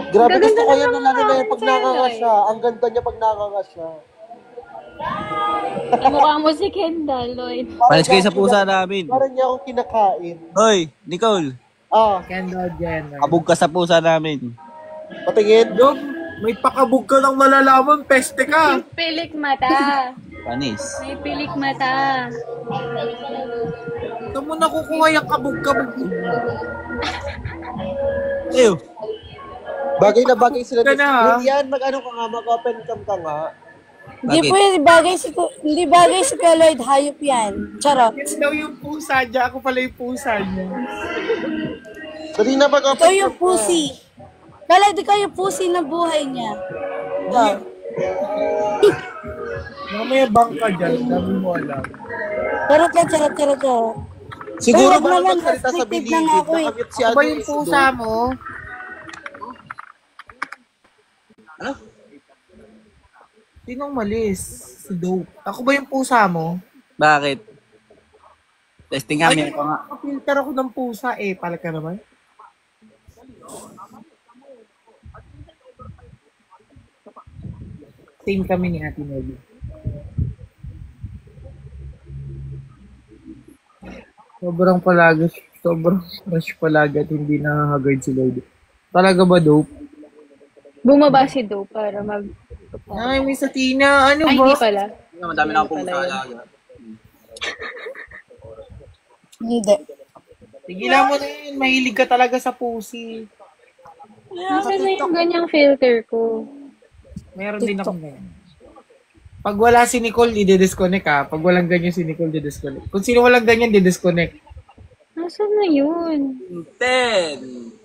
S12: Grabe, gusto ko yan na lalo na yung pag nakanga siya. Ang ganda niya pag nakanga siya.
S10: Kamukha mo si Kendall, Lloyd.
S7: Palis kayo sa pusa namin.
S12: Parang niya akong kinakain.
S7: Hoy, Nicole.
S3: Kendall Jenner.
S7: Kabog ka sa pusa namin.
S12: Patingin.
S3: Dog, may pakabog ka ng malalaman, peste ka.
S10: May pilik mata.
S7: Panis.
S10: May pilik mata.
S3: Ito mo nakukuha yung kabog-kabog.
S7: Ew.
S12: Bagay na bagay sila.
S3: Ka na,
S12: Hindi yan, mag-ano ka nga, mag-open cam ka nga.
S16: Hindi po yung bagay hindi bagay si Kuya Lloyd. Hayop yan. Charot.
S3: Yes daw yung pusa niya. Ako pala yung pusa niya.
S12: Dali na mag-open
S16: Ikaw yung pussy. Kala di kayo pussy na buhay niya. Wow.
S3: Mamaya bangka dyan. Dami mo alam.
S16: Charot lang, charot.
S12: Siguro
S16: Pero
S12: ba
S16: naman,
S12: magsalita sa
S16: restricted
S12: biligid?
S16: na nga ako eh.
S12: Nakamute si
S3: Ako ba
S12: ano
S3: yung
S12: si
S3: pusa
S12: Lloyd.
S3: mo?
S7: Ano?
S3: Sinong malis? Si Dope. Ako ba yung pusa mo?
S7: Bakit? Testing kami. Ako nga.
S3: Filter ako ng pusa eh. Pala ka naman. Same kami ni Ate Nelly. Sobrang rush palagi at hindi nakakagard si Lloyd. Talaga ba, Dope?
S10: Bumaba si Dope para mag...
S3: Ay, Miss Atina, ano
S10: Ay,
S3: ba?
S10: hindi pala.
S7: Madami na akong pusa alaga.
S16: Hindi.
S3: Tigilan mo na yun. Mahilig ka talaga sa pusi.
S10: Nasaan na yung ganyang filter ko?
S3: Meron din akong ganyan. Pag wala si Nicole, i-disconnect ha. Pag walang ganyan si Nicole, i-disconnect. Kung sino walang ganyan, i-disconnect.
S10: Nasaan na yun?
S7: 10.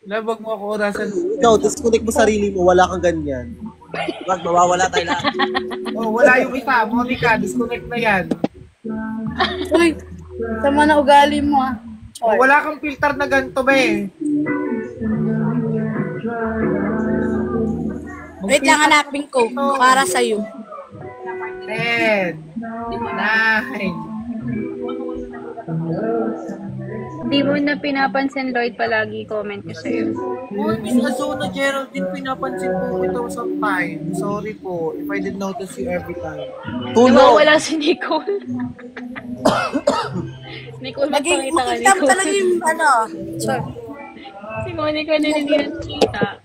S3: Labag mo ako orasan.
S12: Ikaw, disconnect mo sarili mo. Wala kang ganyan.
S7: Wag, mawawala tayo lahat.
S3: Oh, wala yung isa. Monica, disconnect na yan.
S16: Uy, sama na ugali mo
S3: Oh, wala kang filter na ganito ba eh.
S16: Wait lang, hanapin ko. Para sa'yo.
S3: 10, 9,
S10: Di mo na pinapansin, Lloyd, palagi comment ko sa'yo.
S3: Oh, Miss Azuna Geraldine, pinapansin po ito sometimes. Sorry po if I did notice you every time.
S10: Nawawala si Nicole. Nicole, magpakita ka,
S16: Makikita mo
S10: Nicole.
S16: talaga yung ano. Sure.
S10: Si Monica na hindi nakita.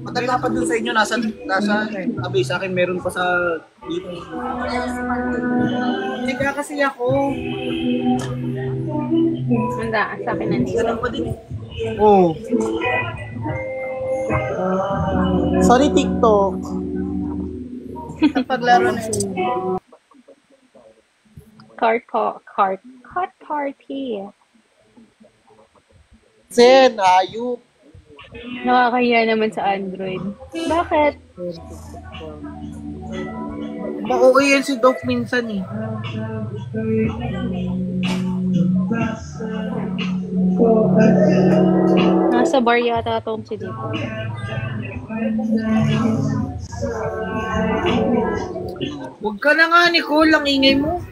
S7: Matagal pa dun sa inyo, nasa tabi sa akin, meron pa sa dito.
S3: Higa kasi ako.
S10: Handa, sa akin nandito.
S3: Oh. Sorry, TikTok.
S16: Paglaro na yun.
S10: Cart party.
S3: Sen, ayup.
S10: Nakakahiya naman sa Android. Bakit?
S3: Ba-okay yan si Doc minsan eh.
S10: Nasa bar yata itong si Dito.
S3: Huwag ka na nga, Nicole. Ang ingay mo.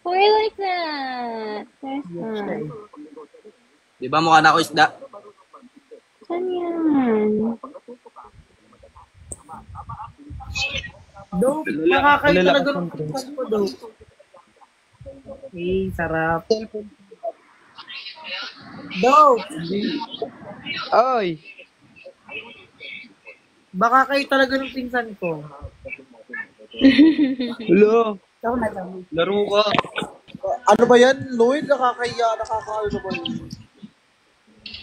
S10: Why like that? There's that.
S7: Di ba mukha na ako isda?
S10: Saan yan?
S3: Doc, nakakain talaga ng pinsan ko, Doc. Eh, sarap. Doc!
S14: Ay!
S3: Baka kayo talaga ng pinsan ko.
S14: Hello!
S12: Laro ka. Ano ba yan, Lloyd? Nakakahiya, nakakaano ba yun?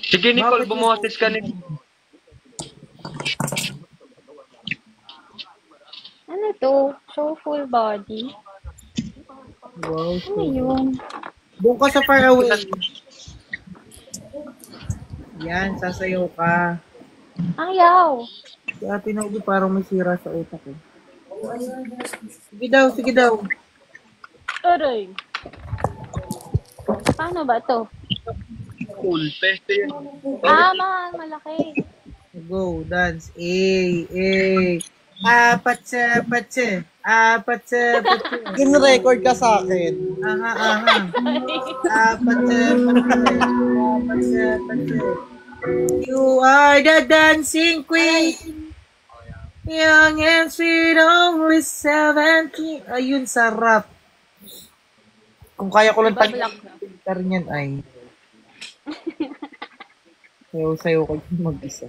S14: Sige, Nicole, bumuhatis ka, Nicole.
S10: Ano to? Show full body?
S3: Wow.
S10: Ano yun?
S3: Doon ka sa far away. Yan, sasayaw ka.
S10: Ayaw!
S3: Si Ate Nogi parang may sira sa utak eh. Sige daw, sige daw.
S10: Aray! Paano ba to?
S14: Cool, peste yan.
S10: Malaki.
S3: Go, dance. Apat sa patse. Apat sa patse.
S12: Gin-record ka sa akin.
S3: Apat sa patse. Apat sa patse. You are the dancing queen. Young and sweet, only 17. Ayun, sarap. Kung kaya ko lang tag-filter niyan ay. Sayo-sayo ko yung mag-isa.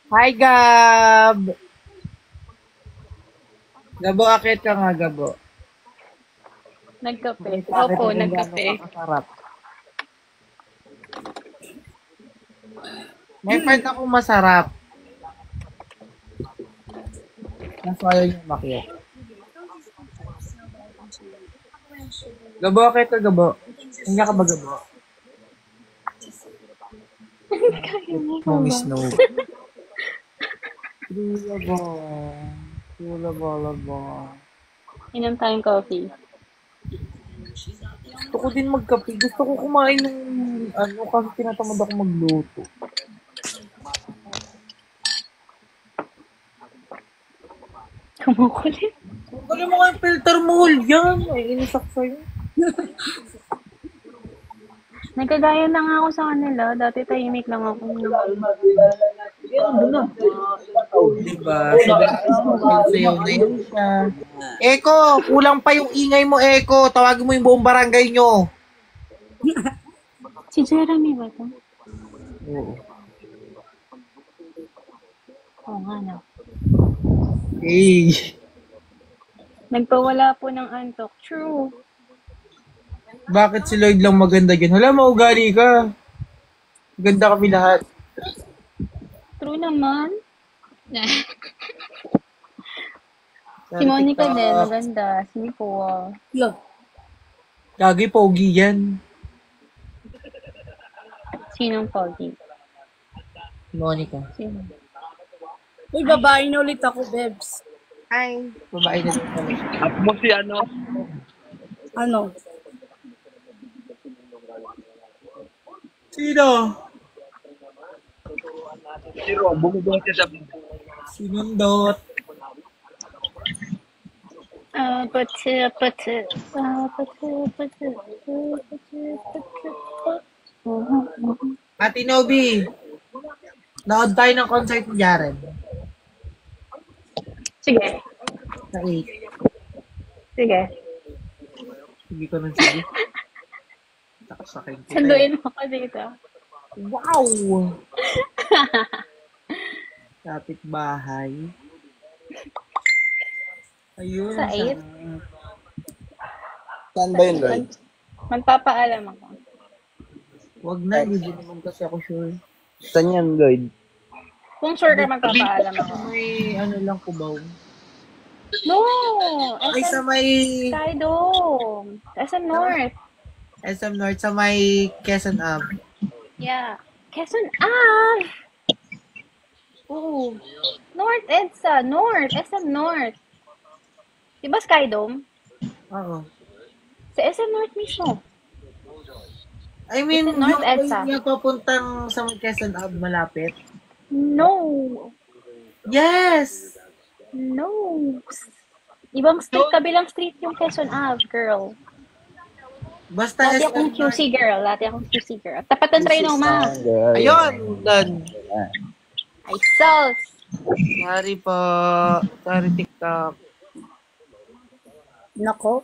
S3: Hi, Gab! Gabo, akit ka nga, Gabo.
S10: Nagkape. Opo, nagkape.
S3: Sarap. May friend akong masarap. Nasa ayaw niya makiyak. Gabo, akit ka, Gabo. Hindi ka ba, Gabo? Mong snow. Laba.
S10: Inom tayong coffee.
S3: Gusto ko din magkape. Gusto ko kumain ng kasi tinatamad ako magluto.
S10: Kumukulit.
S3: Kumukulit mo nga yung filter mo, yan. Ay, inisak sa'yo.
S10: Nagkagaya na nga ako sa kanila. Dati tahimik lang ako.
S3: Diba? Sayaw na yun siya. Eko, kulang pa yung ingay mo, Eko. Tawagin mo yung buong barangay nyo.
S10: Si Jeremy ba ito?
S3: Oo.
S10: Oo nga na.
S3: Hey.
S10: Nagpawala po ng antok. True.
S3: Bakit si Lloyd lang maganda dyan? Wala, maugali ka. Ganda kami lahat.
S10: True naman. Si Monica din, maganda. Si Nicoa.
S3: Gagi, pogi yan.
S10: Sinong pogi?
S3: Monica.
S10: Sino?
S16: Uy, babae na ulit ako, Bebs.
S3: Hi. Babae na din kami.
S14: Up mo si ano?
S16: Ano?
S3: Sino?
S14: Si Rob, bumubuhat siya sa
S3: Sinundot. Ate Nobi, naod tayo ng concert ni Jared.
S10: Sige.
S3: Sa 8.
S10: Sige.
S3: Sige ko nun sige. Nakasakay kita.
S10: Sanduin mo ko dito.
S3: Wow! Kapit bahay. Ayun.
S10: Sa 8?
S7: Saan ba yun, Lloyd?
S10: Magpapaalam ako.
S3: Wag na, hindi naman kasi ako sure.
S7: Saan yan, Lloyd?
S10: Kung sure ka, magpapaalam ako.
S3: May ano lang kubaw.
S10: No!
S3: Ay, sa may...
S10: Skydome. SM North.
S3: SM North, sa may Quezon Ave.
S10: Yeah. Quezon Ave! Oo. North EDSA. North. SM North. Diba Skydome?
S3: Oo.
S10: Sa SM North mismo.
S3: I mean,
S10: SM North
S3: yung
S10: EDSA.
S3: niya papuntang sa may Quezon Ave malapit?
S10: No.
S3: Yes!
S10: No. Ibang street, kabilang street yung Quezon Ave, girl.
S3: Basta
S10: Dati akong QC girl. Tapat ng Trinoma.
S3: Ayun! Done.
S10: Ay, sus!
S3: Sorry po. Sorry, TikTok.
S16: Nako.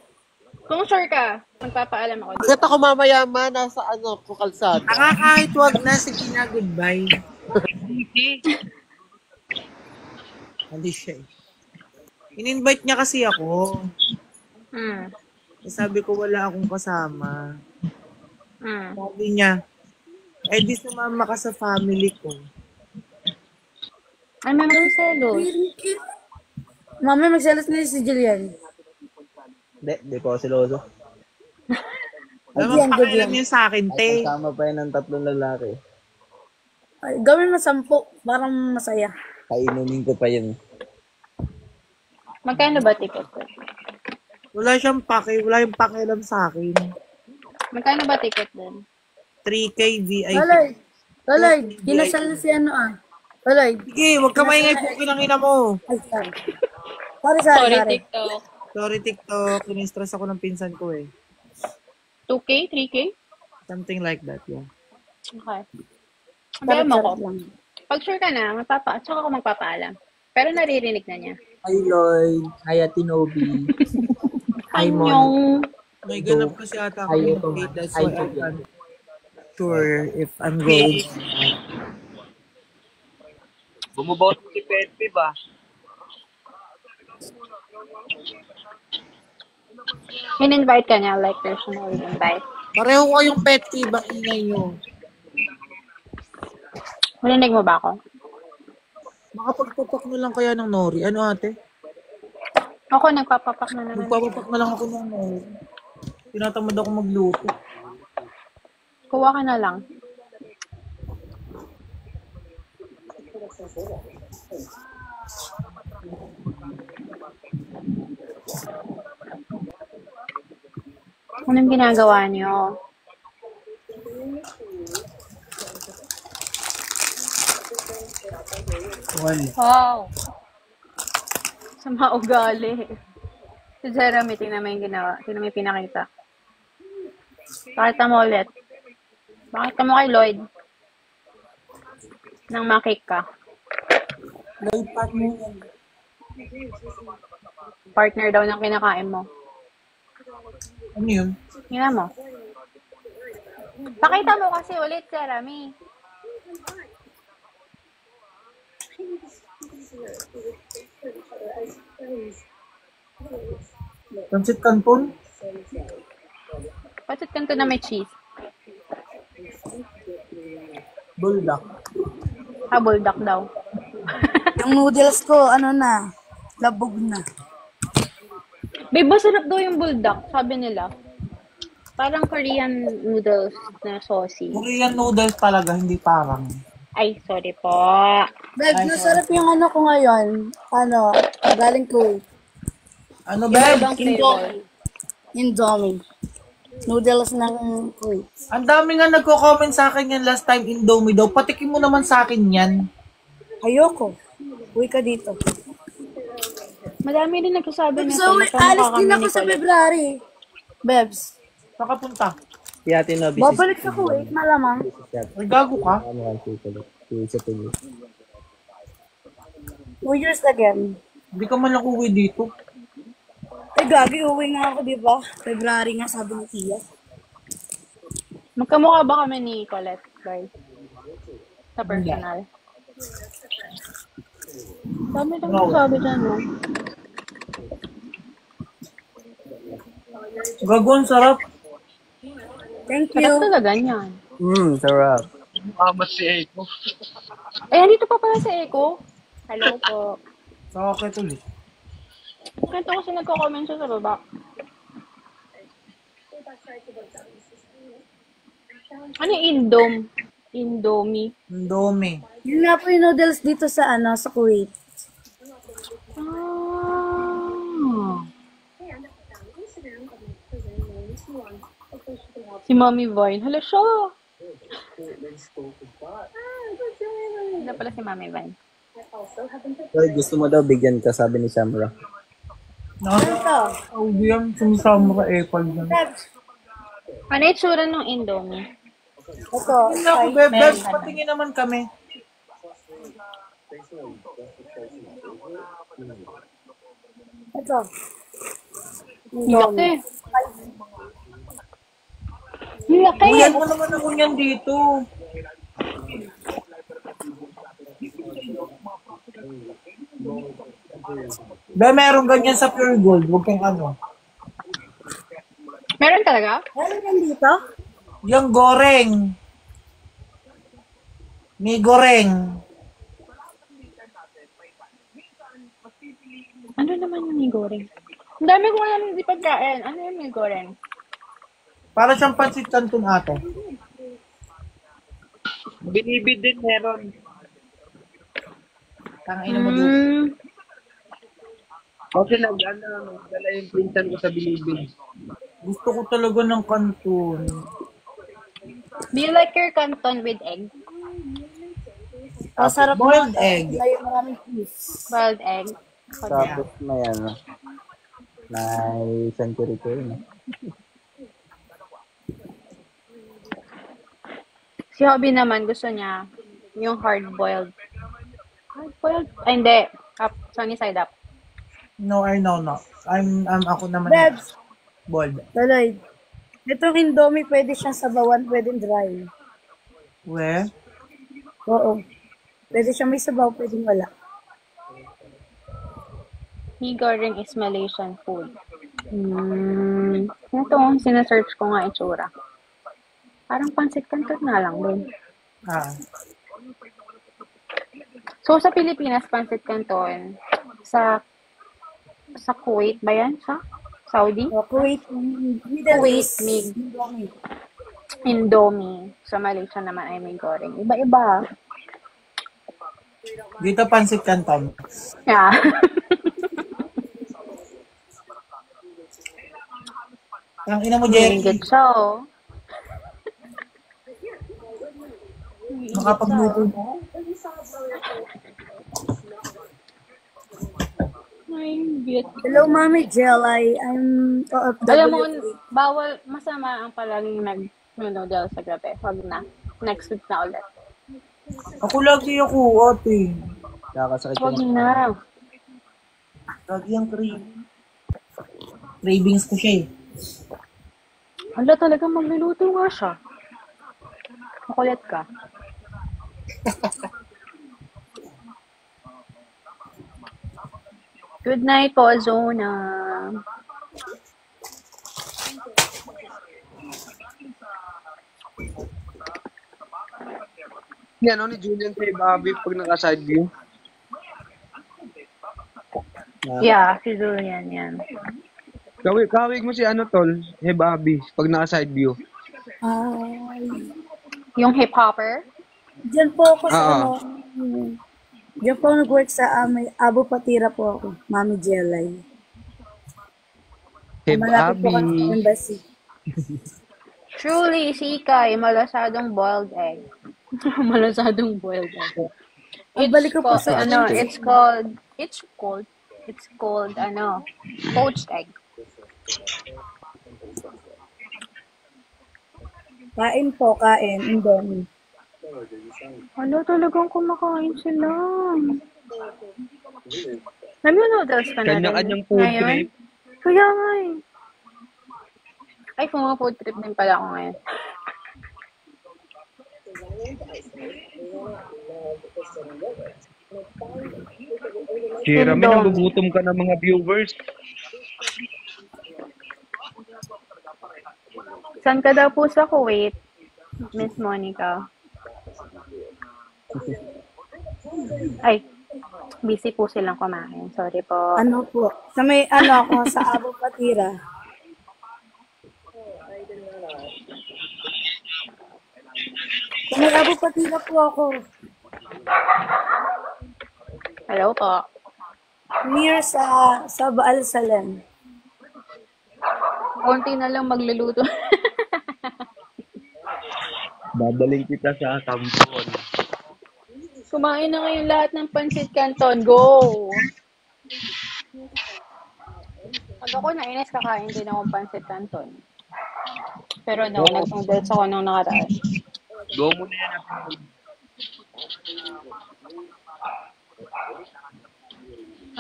S10: Kung sure ka, magpapaalam ako.
S12: Bakit ako mamaya nasa ano, kalsada?
S3: Kahit wag na, sige na, goodbye. Hindi siya eh. In-invite niya kasi ako. Sabi ko wala akong kasama. Sabi niya, di sumama ka sa family ko.
S10: Ay, mama yung selos.
S16: Mami, magselos na si Julian.
S7: Di po siloso.
S3: Alam mo, pakialam yun sa akin, te.
S7: Kasama pa yun ng 3 lalaki.
S16: Ay, gawin mo 10, parang masaya.
S7: Kainumin ko pa yun.
S10: Magkano ba ticket ko?
S3: Wala siyang wala yung pakialam sa akin.
S10: Magkano ba ticket din?
S3: 3K VIP.
S16: Laloy, ginasal na si ano ah. Laloy.
S3: Sige, huwag ka maingay po kinangina mo.
S16: Ay, sorry.
S10: TikTok.
S3: Sorry, TikTok. Kinistress ako ng pinsan ko eh.
S10: 2K? 3K?
S3: Something like that, yeah.
S10: Okay. Sabihan mo ko. Pag sure ka na, tsaka ako magpapaalam. Pero naririnig na niya.
S7: Hi, Lloyd. Hi, Ate Nobi. Hi, Mon.
S3: May ganap kasi ata ako yung date. That's why I'm sure if I'm going.
S9: Bumubot mo si Pepe ba?
S10: In-invite ka niya, like personal invite.
S3: Pareho ko yung pet fee, bang ingay nyo.
S10: Marinig mo ba ako?
S3: Makapagpapak na lang kaya ng nori. Ano ate?
S10: Ako, nagpapapak na naman.
S3: Nagpapapak na lang ako ng nori. Tinatamad ako magluto.
S10: Kuha ka na lang. Anong ginagawa niyo? Wow! Sama ugali. Si Jeremy, tingnan mo yung ginawa. Tingnan mo yung pinakita. Pakita mo ulit. Pakita mo kay Lloyd. Nang makik ka.
S16: Lloyd, partner yan.
S10: Partner daw ng kinakain mo.
S3: Ano yun?
S10: Tingnan mo. Pakita mo kasi ulit, Jeremy.
S3: Pancit Canton?
S10: Pancit Canton na may cheese.
S3: Buldak.
S10: Buldak daw.
S16: Yung noodles ko, ano na, labog na.
S10: Babe, masarap daw yung buldak, sabi nila. Parang Korean noodles na saucy.
S3: Korean noodles talaga, hindi parang.
S10: Ay, sorry po.
S16: Babe, masarap yung ano ko ngayon. Ano, galing Kuwait.
S3: Ano ba?
S16: Indomie. Noodles ng Kuwait.
S3: Ang dami nga nagko-comment sa akin yan last time, Indomie daw. Patikin mo naman sa akin yan.
S16: Ayoko. Uwi ka dito.
S10: Madami rin nagsasabi nito.
S16: So, alis din ako sa February. Bebs.
S3: Saan ka punta?
S7: Si Ate Nobby.
S16: Babalik sa Kuwait, malamang.
S3: Ay, gago ka?
S16: 2 years again.
S3: Hindi ka man lang uwi dito.
S16: Ay, gagi, uwi nga ako, di ba? February nga, sabi ni Tia.
S10: Magkamukha ba kami ni Colette, guys? Sa personal. Dami lang sabi dyan, no?
S3: Gago, ang sarap.
S16: Thank you.
S10: Sarap talaga niyan.
S7: Sarap.
S14: Mama si Eiko.
S10: Ay, andito pa pala si Eiko. Hello po.
S3: Sa akin ulit.
S10: Kwento kasi nagko-comment siya sa baba. Ano yung Indomie?
S3: Indomie.
S16: Yun nga po yung noodles dito sa sa Kuwait.
S10: Si Mommy Vine. Hala siya. Hala pala si Mommy Vine.
S7: Gusto mo daw bigyan ka, sabi ni Shamra.
S3: Ang biyang sumisama ka Apple dyan.
S10: Ano yung tsura ng Indomie?
S16: Ito.
S3: Hindi ako, Bebs, patingin naman kami.
S16: Ito.
S10: Laki. Laki.
S3: Uyan mo naman ako niyan dito. Meron ganyan sa Pure Gold. Huwag kang ano.
S10: Meron talaga?
S16: Meron yan dito?
S3: Yung goreng. May goreng.
S10: Ano naman yung may goreng? Ang dami ko alam hindi pagkain. Ano yung may goreng?
S3: Para siyang pansit canton ate.
S14: Binibid din meron.
S3: Tangina mo dito.
S14: Kasi dala yung pinsan ko sa Binibid.
S3: Gusto ko talaga ng canton.
S10: Do you like your canton with egg?
S16: Sarap
S3: boiled egg.
S16: May maraming cheese.
S10: Boiled egg.
S7: Tapos may may century ko yun.
S10: Si Hobby naman, gusto niya yung hard-boiled. Hard-boiled? Ay, hindi. Sunny side up.
S3: No, ako naman.
S16: Bebs.
S3: Boiled.
S16: Tuloy. Itong Indomie, pwede siyang sabawan, pwede dry.
S3: Where?
S16: Oo. Pwede siyang may sabaw, pwede wala.
S10: Mee goreng is Malaysian food. Ito, sinesearch ko nga itsura. Parang pansit canton na lang din. So, sa Pilipinas, pansit canton, sa Kuwait ba yan? Sa Saudi?
S16: Kuwait.
S10: Kuwait, Indomie. Sa Malaysia naman ay may goreng. Iba-iba.
S3: Dito pansit canton.
S10: Yeah.
S3: Ang ina mo, Jerry.
S10: Good show.
S3: Makapagluto mo?
S16: Hello, Mami Jelly. I'm OFW.
S10: Alam mo, bawal, masama ang palaging nag-noodle sa gabi. Huwag na. Next week na ulit.
S3: Ako lagi ako, ate.
S7: Kakasakit
S10: Huwag na.
S3: Lagi ang cravings ko siya eh.
S10: Hala, talaga magluluto nga siya. Makulit ka. Good night po, Zona.
S14: Yan, ni Julian kay Bobby pag naka-side view.
S10: Yeah, si Julian yan.
S14: Kawig mo si tol, hey Bobby, pag naka-side view.
S10: Yung hip-hopper?
S16: Diyan po ako sa diyan po nag-work sa may Abu Patira po ako, Mami Jelly.
S14: Hey
S16: Malapit po
S14: Bobby.
S16: kami sa embassy.
S10: Truly, si Ikay, malasadong boiled egg. Malasadong boiled egg.
S16: Balik ko po sa
S10: it's called It's called, poached egg.
S16: Kain po, kain. Indomie.
S10: Ano, talagang kumakain sila. Nag-noodles ka na rin
S14: Kanya-kanyang food
S10: ngayon?
S14: trip.
S10: Kaya nga eh. Ay, food trip din pala ako ngayon.
S14: Jeremy, nagugutom ka ng mga viewers.
S10: Saan ka daw po sa Kuwait, Miss Monica? Ay, busy po silang kumain. Sorry po.
S16: Ano po? Sa may, ako, sa Abu Patira. Sa may Abu Patira po ako.
S10: Hello po.
S16: Near sa Baal Salem.
S10: Konti na lang magluluto.
S14: Dadaling kita sa Kampon.
S10: Kumain na ngayon lahat ng pancit canton. Go! Pag ako nainis, kakain din ako pancit canton. Pero nag-noodles ako nung nakaraan.
S14: Go mo na yan.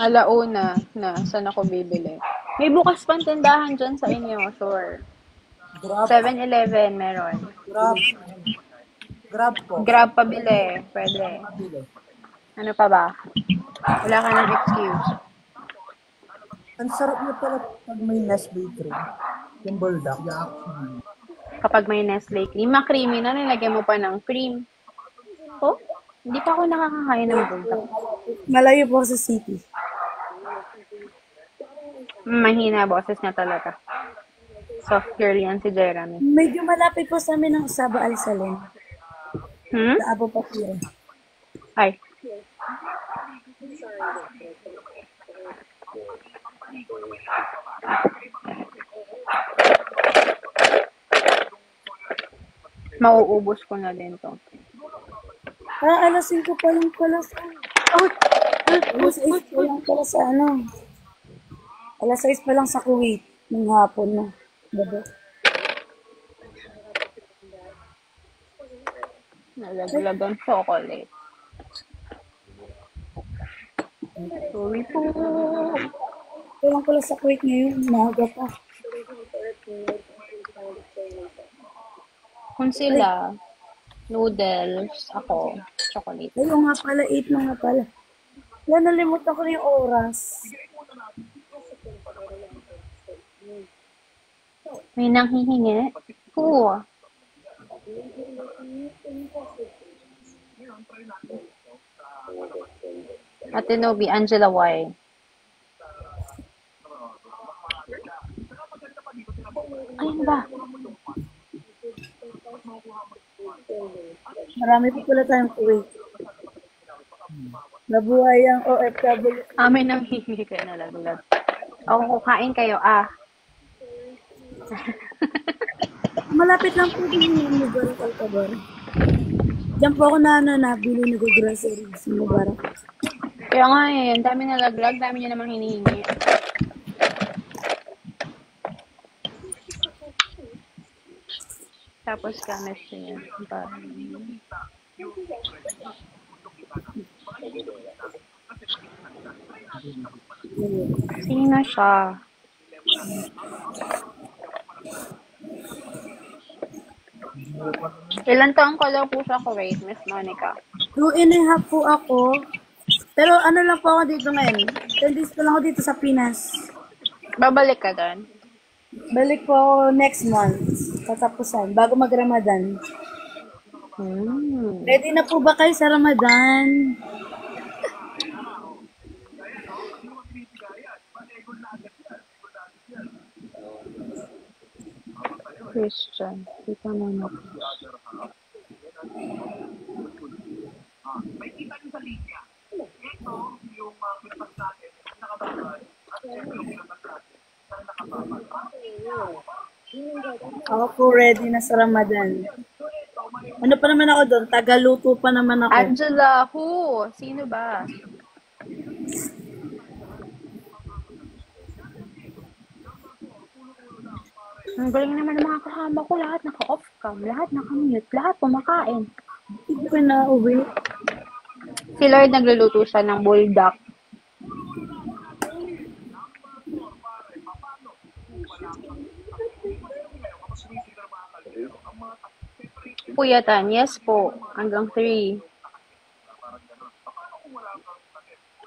S10: Alauna na, saan ako bibili? May bukas pang tindahan dyan sa inyo, sure. 7-Eleven meron.
S3: Grab po.
S10: Grab pabili, pwede. Ano pa ba? Wala ka ng excuse.
S3: Ang sarap niya pala pag may Nestle cream. Yung bulldog.
S10: Kapag may Nestle cream, creamy na, nilagyan mo pa ng cream. Oh, hindi pa ako nakakakain ng bulldog.
S16: Malayo po sa city.
S10: Mahina boses niya talaga. Soft girl yan si Jeremy.
S16: Medyo malapit po sa amin ng sa Baal Salem. Sa Abu Patira.
S10: Ay. Mauubos ko na din to.
S16: Alas 5 pa lang pala sa... Alas 6 pa lang pala sa Alas 6 pa lang sa Kuwait. Ng hapon na. Gabi.
S10: Nalaglag ang chocolate. Sorry po.
S16: Walang pala sa Kuwait ngayon. Maaga pa.
S10: Kung sila, noodles, ako, chocolate.
S16: Ayun nga pala, 8 na nga pala. Wala, nalimutan ko na yung oras.
S10: May nanghihingi? Oo. Ate Nobi, Angela Y. Ayun ba?
S16: Marami pa pala tayong Kuwait. Nabuhay ang OFW.
S10: Amin nang hihingi kayo na laglag. Ako, kukain kayo,
S16: Malapit lang po din yung Mubarak Alcabar. Diyan po ako nabili nag-grocery sa Mubarak.
S10: Kaya nga ang dami nalaglag, dami niya namang hinihingi. Tapos kames niya. Sino siya? Ilan taong ka daw po sa Kuwait, Miss Monica?
S16: 2.5 po ako. Pero ano lang po ako dito ngayon. 10 days pa lang ako dito sa Pinas.
S10: Babalik ka doon?
S16: Balik po ako next month. Katapusan. Bago mag-Ramadan. Ready na po ba kayo sa Ramadan?
S10: Christian. Kita mo na.
S16: Ako po ready na sa Ramadan. Ano pa naman ako doon? Tagaluto pa naman ako.
S10: Angela, who? Sino ba? Ang galing naman ng mga kasama ko. Lahat naka-off cam, lahat naka-mute, lahat kumakain.
S16: Hindi ko na uwi.
S10: Si Lord nagluluto siya ng buldak. Puyatan, yes po. Hanggang 3.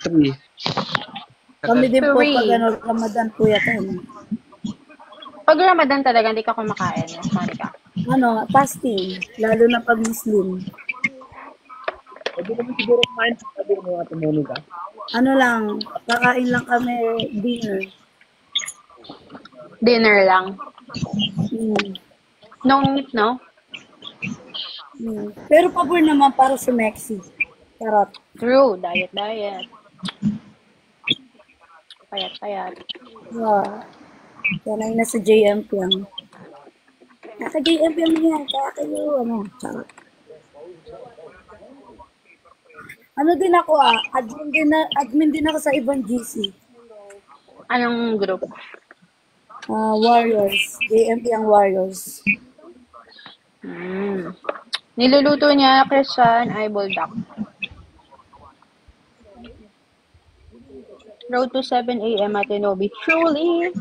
S14: 3.
S16: Kami din po
S10: Three.
S16: pag Ramadan po yata.
S10: Pag Ramadan talaga, hindi ka kumakain, Miss Monica.
S16: Fasting. Lalo na pag Muslim.
S14: Pwede naman siguro kumain sa sabi mo Ate Monica.
S16: Kakain lang kami dinner.
S10: Dinner lang. No meat, no?
S16: Pero pabor naman para sa Mexi. Charot.
S10: True. Diet. Payat.
S16: Sanay na sa JMP yan. Kaka-JMP yan. Kaya kayo, charot. Din ako admin din ako sa ibang GC.
S10: Anong group?
S16: Warriors. JMP ang Warriors.
S10: Niluluto niya, Christian, ay buldak. Road to 7 a.m. at Inobi. Truly!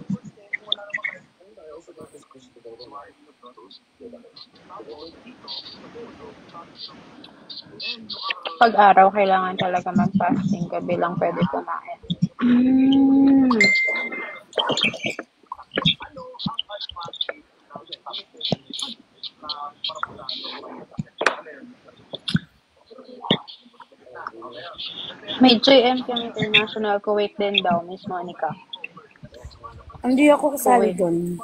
S10: Pag araw, kailangan talaga mag-fasting. Gabi lang pwede kumain. May JMP ang International Kuwait din daw, Miss Monica.
S16: Hindi ako kasali doon.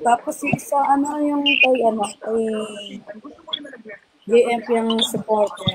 S16: Tapos isa yung kay JMP ang supporter.